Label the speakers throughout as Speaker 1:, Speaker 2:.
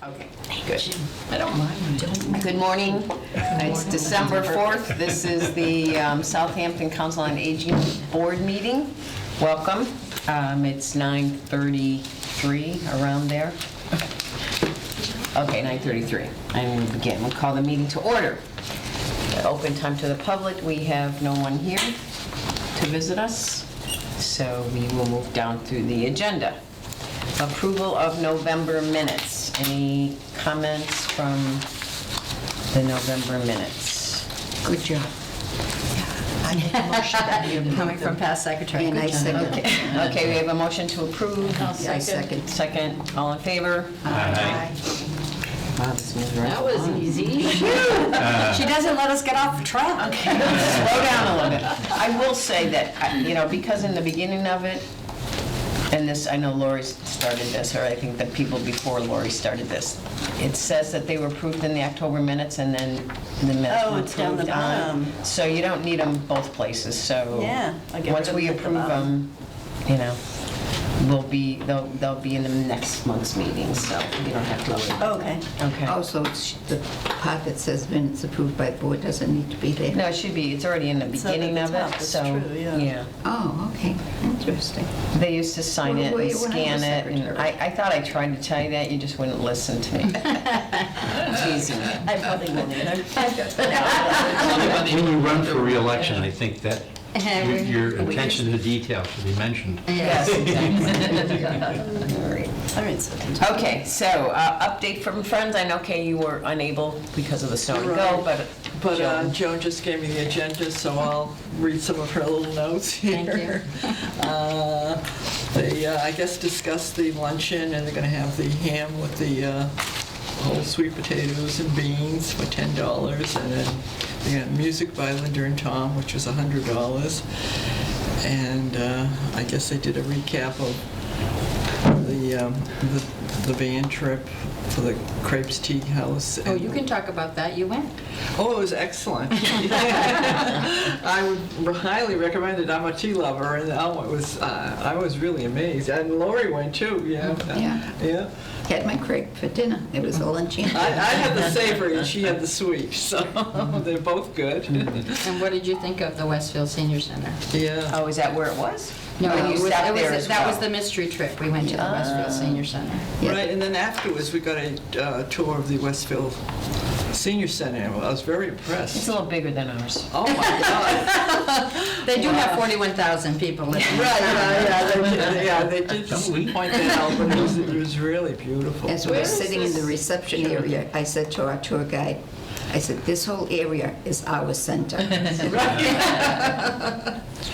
Speaker 1: Okay, good.
Speaker 2: I don't mind.
Speaker 1: Good morning. It's December 4th. This is the Southampton Council on Aging Board meeting. Welcome. It's 9:33, around there. Okay, 9:33. And we'll begin. We'll call the meeting to order. Open time to the public. We have no one here to visit us, so we will move down through the agenda. Approval of November minutes. Any comments from the November minutes?
Speaker 2: Good job. I make a motion that we approve
Speaker 3: Coming from past secretary.
Speaker 2: And I second.
Speaker 1: Okay, we have a motion to approve.
Speaker 3: I'll
Speaker 2: Yeah, I second.
Speaker 1: Second, all in favor?
Speaker 2: Aye.
Speaker 1: Wow, this moves right
Speaker 3: That was
Speaker 1: along.
Speaker 3: easy. She doesn't let us get off track.
Speaker 1: Okay, slow down a little bit. I will say that, because in the beginning of it, and this, I know Lori started this, or I think the people before Lori started this, it says that they were approved in the October minutes, and then the minutes
Speaker 3: Oh,
Speaker 1: were
Speaker 3: it's down the
Speaker 1: approved on.
Speaker 3: bottom.
Speaker 1: So you don't need them both places, so.
Speaker 3: Yeah, I'll get
Speaker 1: Once
Speaker 3: rid of
Speaker 1: we
Speaker 3: them at the
Speaker 1: approve
Speaker 3: bottom.
Speaker 1: them, they'll be in the next month's meeting, so you don't have to worry.
Speaker 3: Okay.
Speaker 1: Okay.
Speaker 2: Also, it's the part that says minutes approved by the board doesn't need to be there.
Speaker 1: No, it should be, it's already in the
Speaker 3: It's up at
Speaker 1: beginning
Speaker 3: the
Speaker 1: of
Speaker 3: top,
Speaker 1: it,
Speaker 3: that's
Speaker 1: so.
Speaker 3: true, yeah.
Speaker 2: Oh, okay, interesting.
Speaker 1: They used to sign it
Speaker 2: Well,
Speaker 1: and
Speaker 2: when I
Speaker 1: scan
Speaker 2: was
Speaker 1: it, and
Speaker 2: secretary.
Speaker 1: I thought I tried to tell you that, you just wouldn't listen to me. Teasing you.
Speaker 3: I probably won't either.
Speaker 4: When you run for re-election, I think that your attention to detail should be mentioned.
Speaker 1: Yes, exactly. All right.
Speaker 3: I'm in second.
Speaker 1: Okay, so, update from friends, I know Kay, you were unable because of the snow to go,
Speaker 5: Right. But
Speaker 1: Joan.
Speaker 5: Joan just gave me the agenda, so I'll read some of her little notes
Speaker 3: Thank
Speaker 5: here. They, I guess, discussed the luncheon, and they're gonna have the ham with the whole sweet potatoes and beans for $10, and then they got music by Linda and Tom, which was $100. And I guess they did a recap of the band trip for the Crepes Tea House.
Speaker 3: Oh, you can talk about that. You went.
Speaker 5: Oh, it was excellent. I would highly recommend it. I'm a tea lover, and I was really amazed. And Lori went too, yeah.
Speaker 2: Yeah.
Speaker 5: Yeah.
Speaker 2: Had my crepe for dinner. It was all enchanted.
Speaker 5: I had the savory, and she had the sweet, so they're both good.
Speaker 3: And what did you think of the Westfield Senior Center?
Speaker 5: Yeah.
Speaker 1: Oh, is that where it was?
Speaker 3: No,
Speaker 1: Or you sat there as
Speaker 3: that was
Speaker 1: well?
Speaker 3: the mystery trip. We went to the Westfield Senior Center.
Speaker 2: Yeah.
Speaker 5: Right, and then afterwards, we got a tour of the Westfield Senior Center. I was very
Speaker 1: It's
Speaker 5: impressed.
Speaker 1: a little bigger than ours.
Speaker 5: Oh, my God.
Speaker 3: They do have 41,000 people living in
Speaker 5: Right,
Speaker 3: town.
Speaker 5: yeah, they did point that out, but it was really beautiful.
Speaker 2: As we
Speaker 3: Where
Speaker 2: were
Speaker 3: is
Speaker 2: sitting in the
Speaker 3: this?
Speaker 2: reception area, I said to our tour guide, I said, this whole area is our center.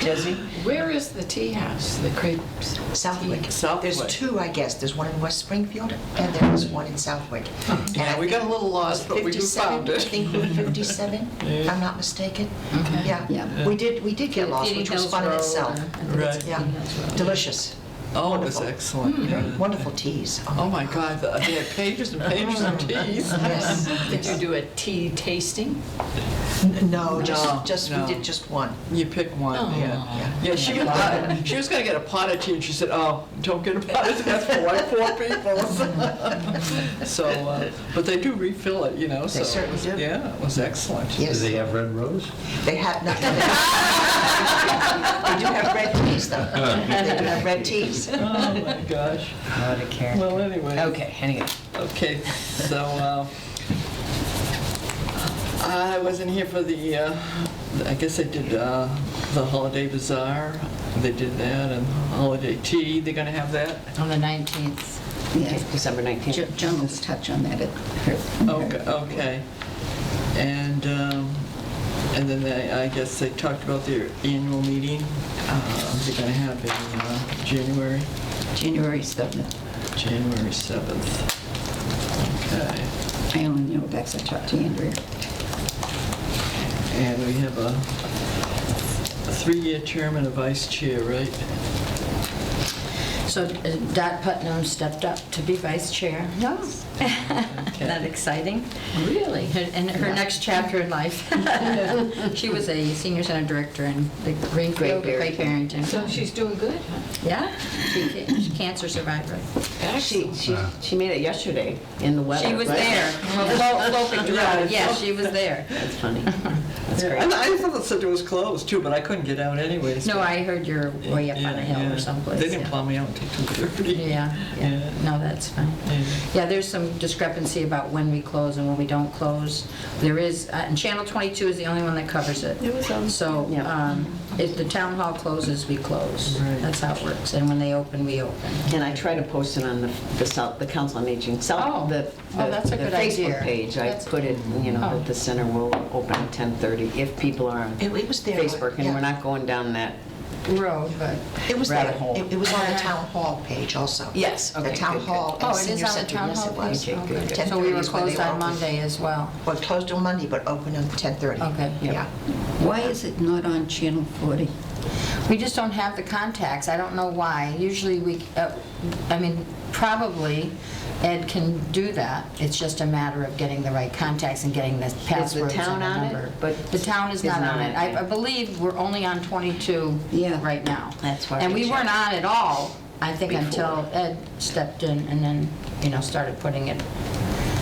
Speaker 1: Jesse?
Speaker 6: Where is the tea house, the crepes?
Speaker 7: Southwick.
Speaker 5: Southwick.
Speaker 7: There's two, I guess. There's one in West Springfield, and there's one in Southwick. And
Speaker 5: Yeah,
Speaker 7: I
Speaker 5: we got a
Speaker 7: think
Speaker 5: little lost, but we
Speaker 7: 57,
Speaker 5: found
Speaker 7: I
Speaker 5: it.
Speaker 7: think we're 57, if I'm not mistaken.
Speaker 3: Okay.
Speaker 7: Yeah.
Speaker 2: Yeah.
Speaker 7: We did get lost,
Speaker 3: Eating
Speaker 7: which was
Speaker 3: Hills
Speaker 7: fun in
Speaker 3: Road,
Speaker 7: itself.
Speaker 5: Right.
Speaker 7: Yeah, delicious.
Speaker 5: Oh, it was
Speaker 7: Wonderful.
Speaker 5: excellent. yeah.
Speaker 7: Wonderful teas.
Speaker 5: Oh, my God, they had pages and pages of teas.
Speaker 7: Yes.
Speaker 6: Did you do a tea tasting?
Speaker 7: No,
Speaker 5: No,
Speaker 7: just
Speaker 5: no.
Speaker 7: we did just one.
Speaker 5: You pick one,
Speaker 6: Oh.
Speaker 5: yeah. Yeah, she was gonna get a pot of tea, and she said, oh, don't get a pot of tea, that's for like 4 people. So, but they do refill it, so.
Speaker 7: They certainly do.
Speaker 5: Yeah, it was excellent.
Speaker 4: Do
Speaker 7: Yes.
Speaker 4: they have red rose?
Speaker 7: They have, no, they do have red teas, though. They do have red teas.
Speaker 5: Oh, my gosh.
Speaker 1: What a character.
Speaker 5: Well, anyway.
Speaker 1: Okay, anyway.
Speaker 5: Okay, so, I wasn't here for I guess they did the Holiday Bazaar. They did that, and holiday tea, they're gonna have that?
Speaker 3: On the 19th.
Speaker 2: Yeah.
Speaker 1: December 19th.
Speaker 2: Joan will touch on that at her.
Speaker 5: Okay. And then I guess they talked about their annual meeting. They're gonna have in January.
Speaker 2: January 7th.
Speaker 5: January 7th. Okay.
Speaker 2: I only know that's I talked to Andrea.
Speaker 5: And we have a 3-year term and a vice chair, right?
Speaker 3: So Dot Putnam stepped up to be vice chair. No. Isn't that exciting?
Speaker 6: Really?
Speaker 3: In her next chapter in life. She was a senior center director in the Greenfield, Great Barrington.
Speaker 6: So she's doing good, huh?
Speaker 3: Yeah, she's a cancer survivor.
Speaker 1: She made it yesterday in the weather.
Speaker 3: She was
Speaker 1: right?
Speaker 3: there. Flo picked her up. Yeah, she was there.
Speaker 1: That's funny. That's great.
Speaker 5: And I thought the center was closed too, but I couldn't get out anyways.
Speaker 3: No, I heard you're way up on a hill or someplace.
Speaker 5: They didn't
Speaker 3: yeah.
Speaker 5: plow me out until 2:30.
Speaker 3: Yeah, yeah. No, that's fine. Yeah, there's some discrepancy about when we close and when we don't close. There is, and Channel 22 is the only one that covers it. So if the town hall closes, we close.
Speaker 5: Right.
Speaker 3: That's how it works. And when they open, we open.
Speaker 1: And I try to post it on the Council on Aging,
Speaker 3: that's a good
Speaker 1: the
Speaker 3: idea.
Speaker 1: Facebook page. I
Speaker 3: That's-
Speaker 1: put it, that the center will open at 10:30 if people are on
Speaker 7: It was there.
Speaker 1: Facebook, and
Speaker 7: yeah.
Speaker 1: we're not going down that.
Speaker 3: Road, but,
Speaker 7: It was
Speaker 1: rabbit
Speaker 7: there.
Speaker 1: hole.
Speaker 7: It was on the town hall page also.
Speaker 1: Yes, okay,
Speaker 7: The town
Speaker 1: good, good.
Speaker 7: hall
Speaker 3: oh,
Speaker 7: and
Speaker 3: it is
Speaker 7: senior
Speaker 3: on the
Speaker 7: center,
Speaker 3: town
Speaker 7: yes,
Speaker 3: hall
Speaker 7: it was.
Speaker 3: page?
Speaker 1: Okay, good, good.
Speaker 3: So we
Speaker 7: 10:30
Speaker 3: were
Speaker 7: is when they
Speaker 3: closed on
Speaker 7: opened.
Speaker 3: Monday as well.
Speaker 7: Well, closed on Monday, but open on 10:30.
Speaker 3: Okay.
Speaker 7: Yeah.
Speaker 2: Why is it not on Channel 40?
Speaker 3: We just don't have the contacts. I don't know why. Usually probably Ed can do that. It's just a matter of getting the right contacts and getting the passwords
Speaker 1: town
Speaker 3: and the
Speaker 1: on it?
Speaker 3: number.
Speaker 1: But
Speaker 3: The town is not on it. I
Speaker 1: yeah.
Speaker 3: believe we're only on 22
Speaker 2: Yeah.
Speaker 3: right now.
Speaker 1: That's why
Speaker 3: And
Speaker 1: I
Speaker 3: we weren't
Speaker 1: checked.
Speaker 3: on at all, I think,
Speaker 1: Before.
Speaker 3: until Ed stepped in and then, started putting it.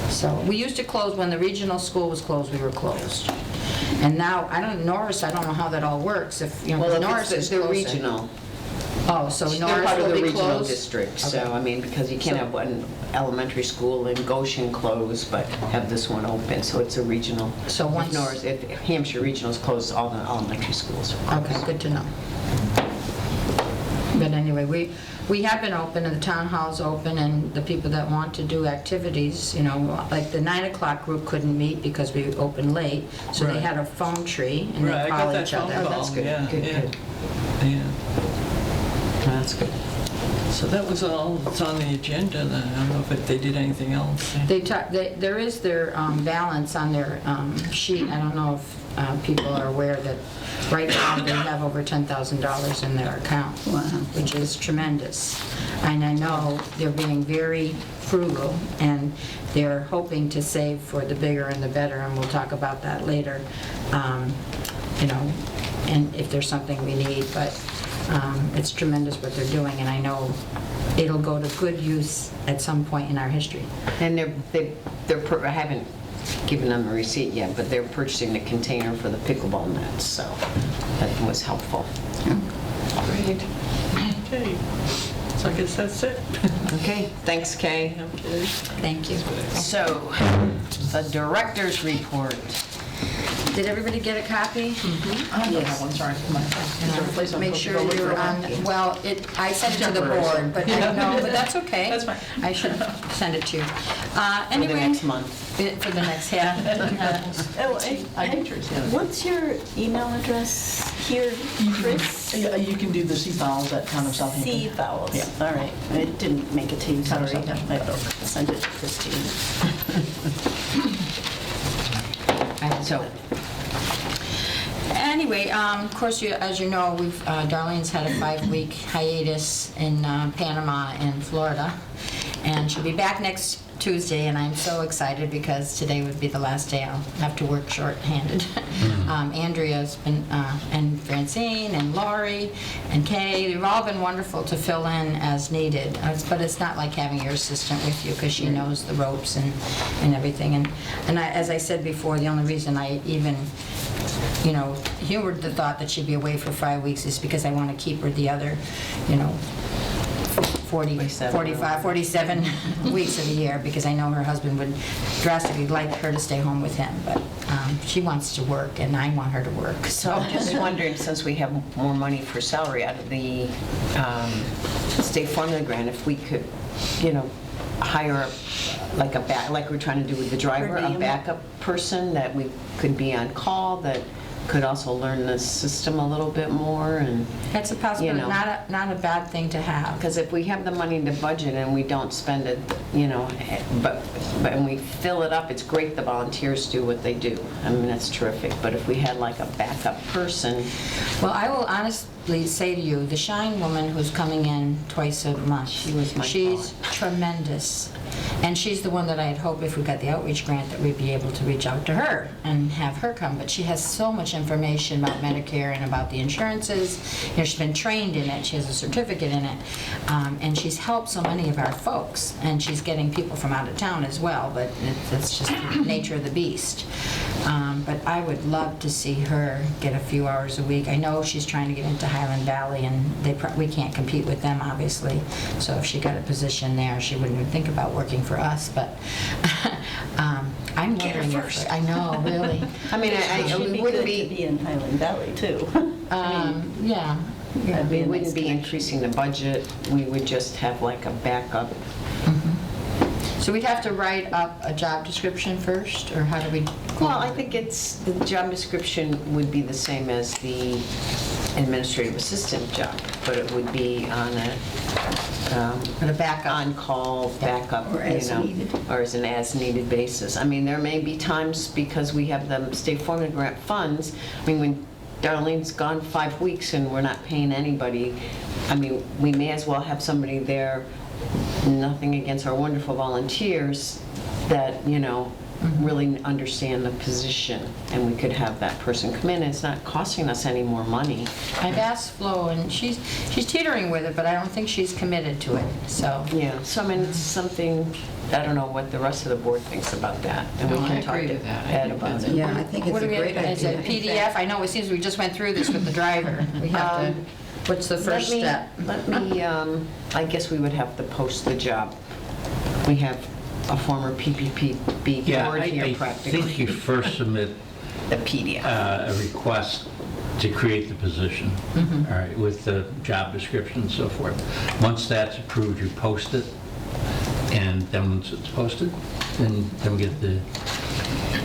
Speaker 3: So we used to close, when the regional school was closed, we were closed. And now, Norris, I don't know how that all works. If,
Speaker 1: Well,
Speaker 3: Norris
Speaker 1: if
Speaker 3: is
Speaker 1: it's the
Speaker 3: closer.
Speaker 1: regional,
Speaker 3: Oh, so
Speaker 1: they're
Speaker 3: Norris
Speaker 1: part of
Speaker 3: will
Speaker 1: the
Speaker 3: be
Speaker 1: regional
Speaker 3: closed?
Speaker 1: district.
Speaker 3: Okay.
Speaker 1: So, because you can't have one elementary school in Goshen closed, but have this one open, so it's a regional.
Speaker 3: So once-
Speaker 1: If Hampshire Regional's closed, all the elementary schools are closed.
Speaker 3: Okay, good to know. But anyway, we have been open, and the town hall's open, and the people that want to do activities, like the 9 o'clock group couldn't meet because we opened late, so they
Speaker 5: Right.
Speaker 3: had a phone tree, and
Speaker 5: Right,
Speaker 3: they
Speaker 5: I got
Speaker 3: call
Speaker 5: that
Speaker 3: each
Speaker 5: phone
Speaker 3: other.
Speaker 5: call.
Speaker 1: That's good.
Speaker 5: Yeah,
Speaker 1: Good,
Speaker 5: yeah.
Speaker 1: good.
Speaker 5: Yeah.
Speaker 1: That's good.
Speaker 5: So that was all that's on the agenda then. I don't know if they did anything else.
Speaker 3: There is their balance on their sheet. I don't know if people are aware that right now they have over $10,000 in their account,
Speaker 2: Wow.
Speaker 3: which is tremendous. And I know they're being very frugal, and they're hoping to save for the bigger and the better, and we'll talk about that later, and if there's something we need. But it's tremendous what they're doing, and I know it'll go to good use at some point in our history.
Speaker 1: And I haven't given them a receipt yet, but they're purchasing the container for the pickleball nets, so that was helpful.
Speaker 5: Great. Okay. So I guess that's it.
Speaker 1: Okay, thanks, Kay.
Speaker 5: Okay.
Speaker 3: Thank you.
Speaker 1: So, the director's report.
Speaker 3: Did everybody get a copy?
Speaker 6: I don't have one, sorry.
Speaker 3: Make sure you're on, well, I sent it to the board, but that's okay.
Speaker 6: That's fine.
Speaker 3: I should send it to you.
Speaker 1: For the
Speaker 3: Anyway,
Speaker 1: next month.
Speaker 3: For the next, yeah.
Speaker 6: I think yours, yeah.
Speaker 8: What's your email address here, Chris?
Speaker 6: You can do the sea fowls at Town of Southampton.
Speaker 8: Sea Vowels.
Speaker 6: Yeah.
Speaker 8: All right. It didn't make it to you,
Speaker 6: Town of
Speaker 8: sorry.
Speaker 6: Southampton.
Speaker 8: I sent it to Christine.
Speaker 1: So,
Speaker 3: Anyway, of course, as you know, Darlene's had a 5-week hiatus in Panama and Florida, and she'll be back next Tuesday, and I'm so excited because today would be the last day I'll have to work short-handed. Andrea's been, and Francine, and Laurie, and Kay, they've all been wonderful to fill in as needed, but it's not like having your assistant with you because she knows the ropes and everything. And as I said before, the only reason I even humored the thought that she'd be away for 5 weeks is because I want to keep her the other, 45, 47 weeks of the year, because I know her husband would drastically like her to stay home with him, but she wants to work and I want her to work, so.
Speaker 1: I'm just wondering, since we have more money for salary out of the state formula grant, if we could, hire like we're trying to do with the driver, a backup person that we could be on call, that could also learn the system a little bit more, and,
Speaker 3: That's a possibility,
Speaker 1: You know.
Speaker 3: not a bad thing to have.
Speaker 1: because if we have the money in the budget and we don't spend it, but and we fill it up, it's great the volunteers do what they do. I mean, that's terrific, but if we had like a backup person,
Speaker 3: Well, I will honestly say to you, the Shine woman who's coming in twice a month, she's tremendous. And she's the one that I had hoped if we got the outreach grant that we'd be able to reach out to her and have her come. But she has so much information about Medicare and about the insurances. She's been trained in it. She has a certificate in it. And she's helped so many of our folks. And she's getting people from out of town as well, but that's just the nature of the beast. But I would love to see her get a few hours a week. I know she's trying to get into Highland Valley, and we can't compete with them, obviously. So if she got a position there, she wouldn't even think about working for us. But I'm wondering if I know, really.
Speaker 1: I mean,
Speaker 8: It'd
Speaker 1: we
Speaker 8: be
Speaker 1: wouldn't
Speaker 8: good to
Speaker 1: be,
Speaker 8: be in Highland Valley, too.
Speaker 3: Yeah.
Speaker 8: That'd be
Speaker 1: we
Speaker 8: a
Speaker 1: wouldn't
Speaker 8: nice
Speaker 1: be
Speaker 8: connection.
Speaker 1: increasing the budget, we would just have like a backup.
Speaker 3: So we'd have to write up a job description first, or how do we?
Speaker 1: Well, I think the job description would be the same as the administrative assistant job, but it would be on
Speaker 3: A backup.
Speaker 1: on-call backup,
Speaker 2: Or as needed.
Speaker 1: or as an as-needed basis. I mean, there may be times, because we have the state formula grant funds, I mean, when Darlene's gone 5 weeks and we're not paying anybody, I mean, we may as well have somebody there, nothing against our wonderful volunteers, that, really understand the position, and we could have that person come in, and it's not costing us any more money.
Speaker 3: I've asked Flo, and she's teetering with it, but I don't think she's committed to it, so.
Speaker 1: Yeah, so I mean, it's something, I don't know what the rest of the board thinks about that, and we
Speaker 6: No, I
Speaker 1: can talk
Speaker 6: agree
Speaker 1: to
Speaker 6: with that. I
Speaker 1: Ed
Speaker 6: think
Speaker 1: about
Speaker 6: that's
Speaker 1: it.
Speaker 2: Yeah, I think it's
Speaker 3: What
Speaker 2: a
Speaker 3: do we,
Speaker 2: great
Speaker 3: is it
Speaker 2: idea.
Speaker 3: PDF? I know, it seems we just went through this with the driver. We have to, what's the first step?
Speaker 1: Let me, I guess we would have to post the job. We have a former PPP
Speaker 4: Yeah,
Speaker 1: board here
Speaker 4: I
Speaker 1: practically.
Speaker 4: think you first submit
Speaker 1: The PDF.
Speaker 4: a request to create the position, all right, with the job description and so forth. Once that's approved, you post it, and then once it's posted, then we get the,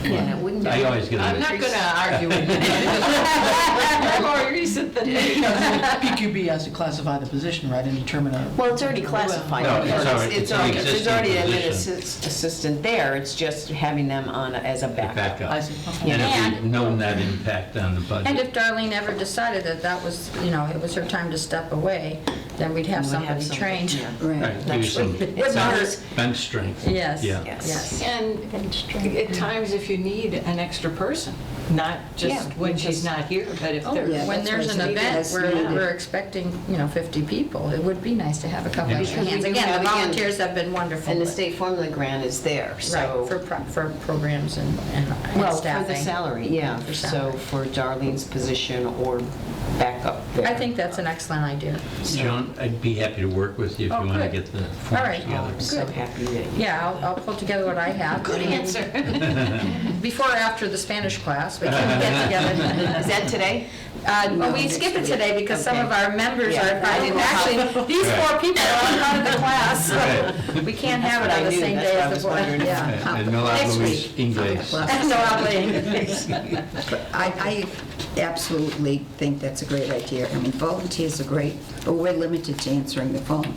Speaker 1: Yeah, it wouldn't be.
Speaker 4: I always get
Speaker 6: I'm
Speaker 4: a...
Speaker 6: not going to argue with you. I'm more recent than PQB has to classify the position, right, and determine a...
Speaker 1: Well, it's already classified.
Speaker 4: No, it's
Speaker 1: because
Speaker 4: already- it's an
Speaker 1: There's
Speaker 4: existing
Speaker 1: already an
Speaker 4: position.
Speaker 1: assistant there, it's just having them on as a backup.
Speaker 4: backup.
Speaker 6: I see, okay.
Speaker 4: And if
Speaker 3: And-
Speaker 4: we've known that impact on the budget.
Speaker 3: And if Darlene ever decided that was, it was her time to step away, then we'd have
Speaker 1: We would have
Speaker 3: somebody trained.
Speaker 1: yeah.
Speaker 2: Right.
Speaker 4: Right, give you some
Speaker 1: It's always-
Speaker 4: bench strength.
Speaker 3: Yes.
Speaker 4: Yeah.
Speaker 1: Yes.
Speaker 9: And at times, if you need an extra person, not
Speaker 1: Yeah,
Speaker 9: just when she's not here, but if
Speaker 2: Oh,
Speaker 9: there's...
Speaker 2: yeah.
Speaker 3: When
Speaker 2: That's
Speaker 3: there's
Speaker 2: what's
Speaker 3: an
Speaker 2: needed.
Speaker 3: event
Speaker 2: That's
Speaker 3: where
Speaker 2: needed.
Speaker 3: we're expecting, 50 people, it would be nice to have a couple
Speaker 4: Yeah.
Speaker 3: extra
Speaker 1: Because we
Speaker 3: hands.
Speaker 1: do
Speaker 3: Again,
Speaker 1: have,
Speaker 3: the
Speaker 1: again,
Speaker 3: volunteers have been wonderful.
Speaker 1: And the
Speaker 3: but-
Speaker 1: state formula grant is there, so.
Speaker 3: Right, for programs and
Speaker 1: Well, for
Speaker 3: staffing.
Speaker 1: the salary, yeah.
Speaker 3: For
Speaker 1: So
Speaker 3: salary.
Speaker 1: for Darlene's position or backup there.
Speaker 3: I think that's an excellent idea.
Speaker 4: Joan, I'd be happy to work with you if
Speaker 3: Oh,
Speaker 4: you want to
Speaker 3: good.
Speaker 4: get the
Speaker 3: All
Speaker 4: forms
Speaker 3: right.
Speaker 4: together.
Speaker 1: I'm so happy that.
Speaker 3: Yeah, I'll pull together what I have.
Speaker 9: Good answer.
Speaker 3: Before or after the Spanish class, we can get together.
Speaker 1: Is that today?
Speaker 3: We skipped it today because some of our members
Speaker 1: Yeah.
Speaker 3: are, actually, these
Speaker 4: Right.
Speaker 3: 4 people are part of the class, so
Speaker 4: Right.
Speaker 3: we can't have it
Speaker 1: That's
Speaker 3: on
Speaker 1: what
Speaker 3: the
Speaker 1: I
Speaker 3: same
Speaker 1: knew.
Speaker 3: day
Speaker 1: That's
Speaker 3: as
Speaker 1: what
Speaker 3: the
Speaker 1: I
Speaker 3: board.
Speaker 1: was wondering.
Speaker 3: Yeah.
Speaker 4: And no
Speaker 3: Next
Speaker 4: hablo
Speaker 3: week.
Speaker 4: inglés.
Speaker 3: No habling.
Speaker 2: I absolutely think that's a great idea. I mean, volunteers are great, but we're limited to answering the phone.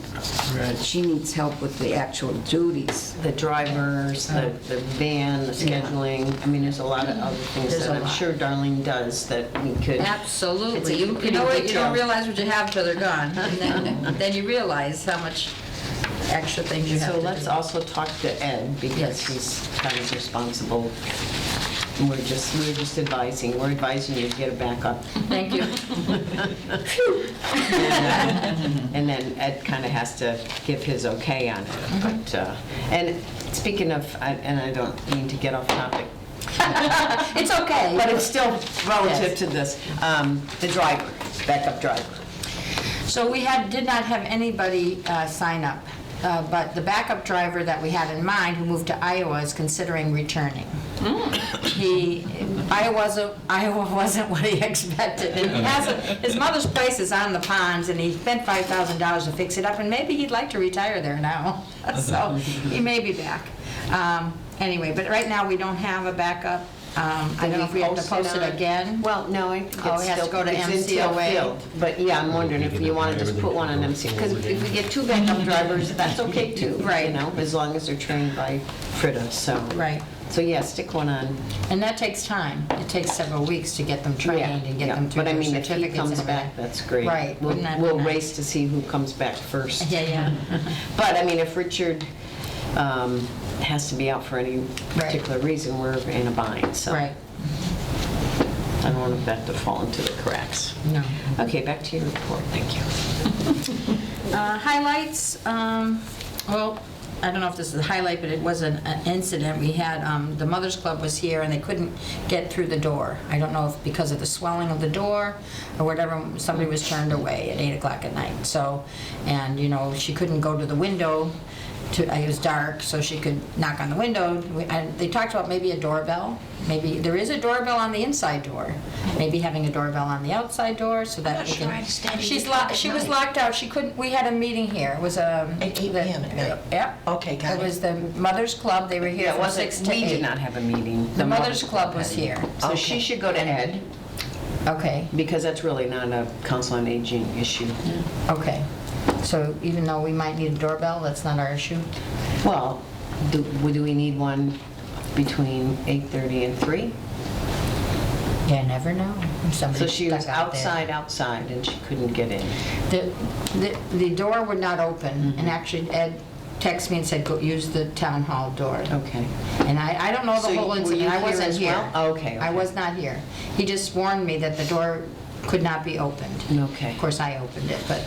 Speaker 6: Right.
Speaker 2: She needs help with the actual duties.
Speaker 1: The drivers, the van, the scheduling, I mean, there's a lot of other things
Speaker 3: There's
Speaker 1: that
Speaker 3: a
Speaker 1: I'm
Speaker 3: lot.
Speaker 1: sure Darlene does that we could. It's
Speaker 3: Absolutely.
Speaker 1: a
Speaker 3: You
Speaker 1: pretty
Speaker 3: know what, you
Speaker 1: detailed-
Speaker 3: don't realize what you have till they're gone. And then you realize how much extra things you have to
Speaker 1: So
Speaker 3: do.
Speaker 1: let's also talk to Ed, because
Speaker 3: Yes.
Speaker 1: he's kind of responsible. We're just advising, we're advising you to get a backup.
Speaker 3: Thank you.
Speaker 1: And then Ed kind of has to give his okay on it. But, and speaking of, and I don't mean to get off topic,
Speaker 3: It's okay.
Speaker 1: but it's still relative
Speaker 3: Yes.
Speaker 1: to this, the driver, backup driver.
Speaker 3: So we did not have anybody sign up, but the backup driver that we had in mind, who moved to Iowa, is considering returning. Iowa wasn't what he expected, and his mother's place is on the ponds, and he spent $5,000 to fix it up, and maybe he'd like to retire there now, so he may be back. Anyway, but right now we don't have a backup. I don't know if we have to post it again.
Speaker 1: Well, no, I think
Speaker 3: Oh,
Speaker 1: it's
Speaker 3: it has to
Speaker 1: still,
Speaker 3: go to
Speaker 1: it's until
Speaker 3: MCOA.
Speaker 1: filled. But yeah, I'm wondering if you want to just put one on MC, because if we get 2 backup drivers, that's okay too.
Speaker 3: Right.
Speaker 1: You know, as long as they're trained by Frida, so.
Speaker 3: Right.
Speaker 1: So yeah, stick one on.
Speaker 3: And that takes time. It takes several weeks to get them trained and get them through
Speaker 1: But I
Speaker 3: their
Speaker 1: mean, if he
Speaker 3: certificates
Speaker 1: comes
Speaker 3: and
Speaker 1: back,
Speaker 3: everything.
Speaker 1: that's great.
Speaker 3: Right.
Speaker 1: We'll
Speaker 3: Wouldn't that be
Speaker 1: we'll
Speaker 3: nice?
Speaker 1: race to see who comes back first.
Speaker 3: Yeah.
Speaker 1: But I mean, if Richard has to be out for any particular reason, we're in a bind, so.
Speaker 3: Right.
Speaker 1: I don't want that to fall into the cracks.
Speaker 3: No.
Speaker 1: Okay, back to your report, thank you.
Speaker 3: Highlights, well, I don't know if this is a highlight, but it was an incident. We had, the Mothers Club was here and they couldn't get through the door. I don't know if because of the swelling of the door or whatever, somebody was turned away at 8 o'clock at night. So, and you know, she couldn't go to the window. It was dark, so she could knock on the window. They talked about maybe a doorbell. Maybe there is a doorbell on the inside door. Maybe having a doorbell on the outside door so that
Speaker 7: I'm not
Speaker 3: we
Speaker 7: sure I
Speaker 3: can.
Speaker 7: understand.
Speaker 3: She
Speaker 7: You
Speaker 3: was
Speaker 7: can't
Speaker 3: locked out. She couldn't. We had a meeting here. It was
Speaker 7: At 8 p.m. at night?
Speaker 3: Yep.
Speaker 7: Okay, got
Speaker 3: It
Speaker 7: it.
Speaker 3: was the Mothers Club. They were here
Speaker 1: Yeah, it
Speaker 3: from
Speaker 1: wasn't,
Speaker 3: 6 to 8.
Speaker 1: we did not have a meeting.
Speaker 3: The Mothers Club was here.
Speaker 1: So she should go to Ed,
Speaker 3: Okay.
Speaker 1: because that's really not a council on aging issue.
Speaker 3: Okay. So even though we might need a doorbell, that's not our issue?
Speaker 1: Well, do we need one between 8:30 and 3?
Speaker 3: Yeah, never know. If
Speaker 1: So
Speaker 3: somebody's
Speaker 1: she was
Speaker 3: stuck out there.
Speaker 1: outside, and she couldn't get in.
Speaker 3: The door would not open, and actually Ed texted me and said, go use the town hall door.
Speaker 1: Okay.
Speaker 3: And I don't know
Speaker 1: So
Speaker 3: the whole
Speaker 1: were
Speaker 3: incident,
Speaker 1: you
Speaker 3: I
Speaker 1: here
Speaker 3: wasn't
Speaker 1: as
Speaker 3: here.
Speaker 1: well? Oh, okay,
Speaker 3: I
Speaker 1: okay.
Speaker 3: was not here. He just warned me that the door could not be opened.
Speaker 1: Okay.
Speaker 3: Of course, I opened it, but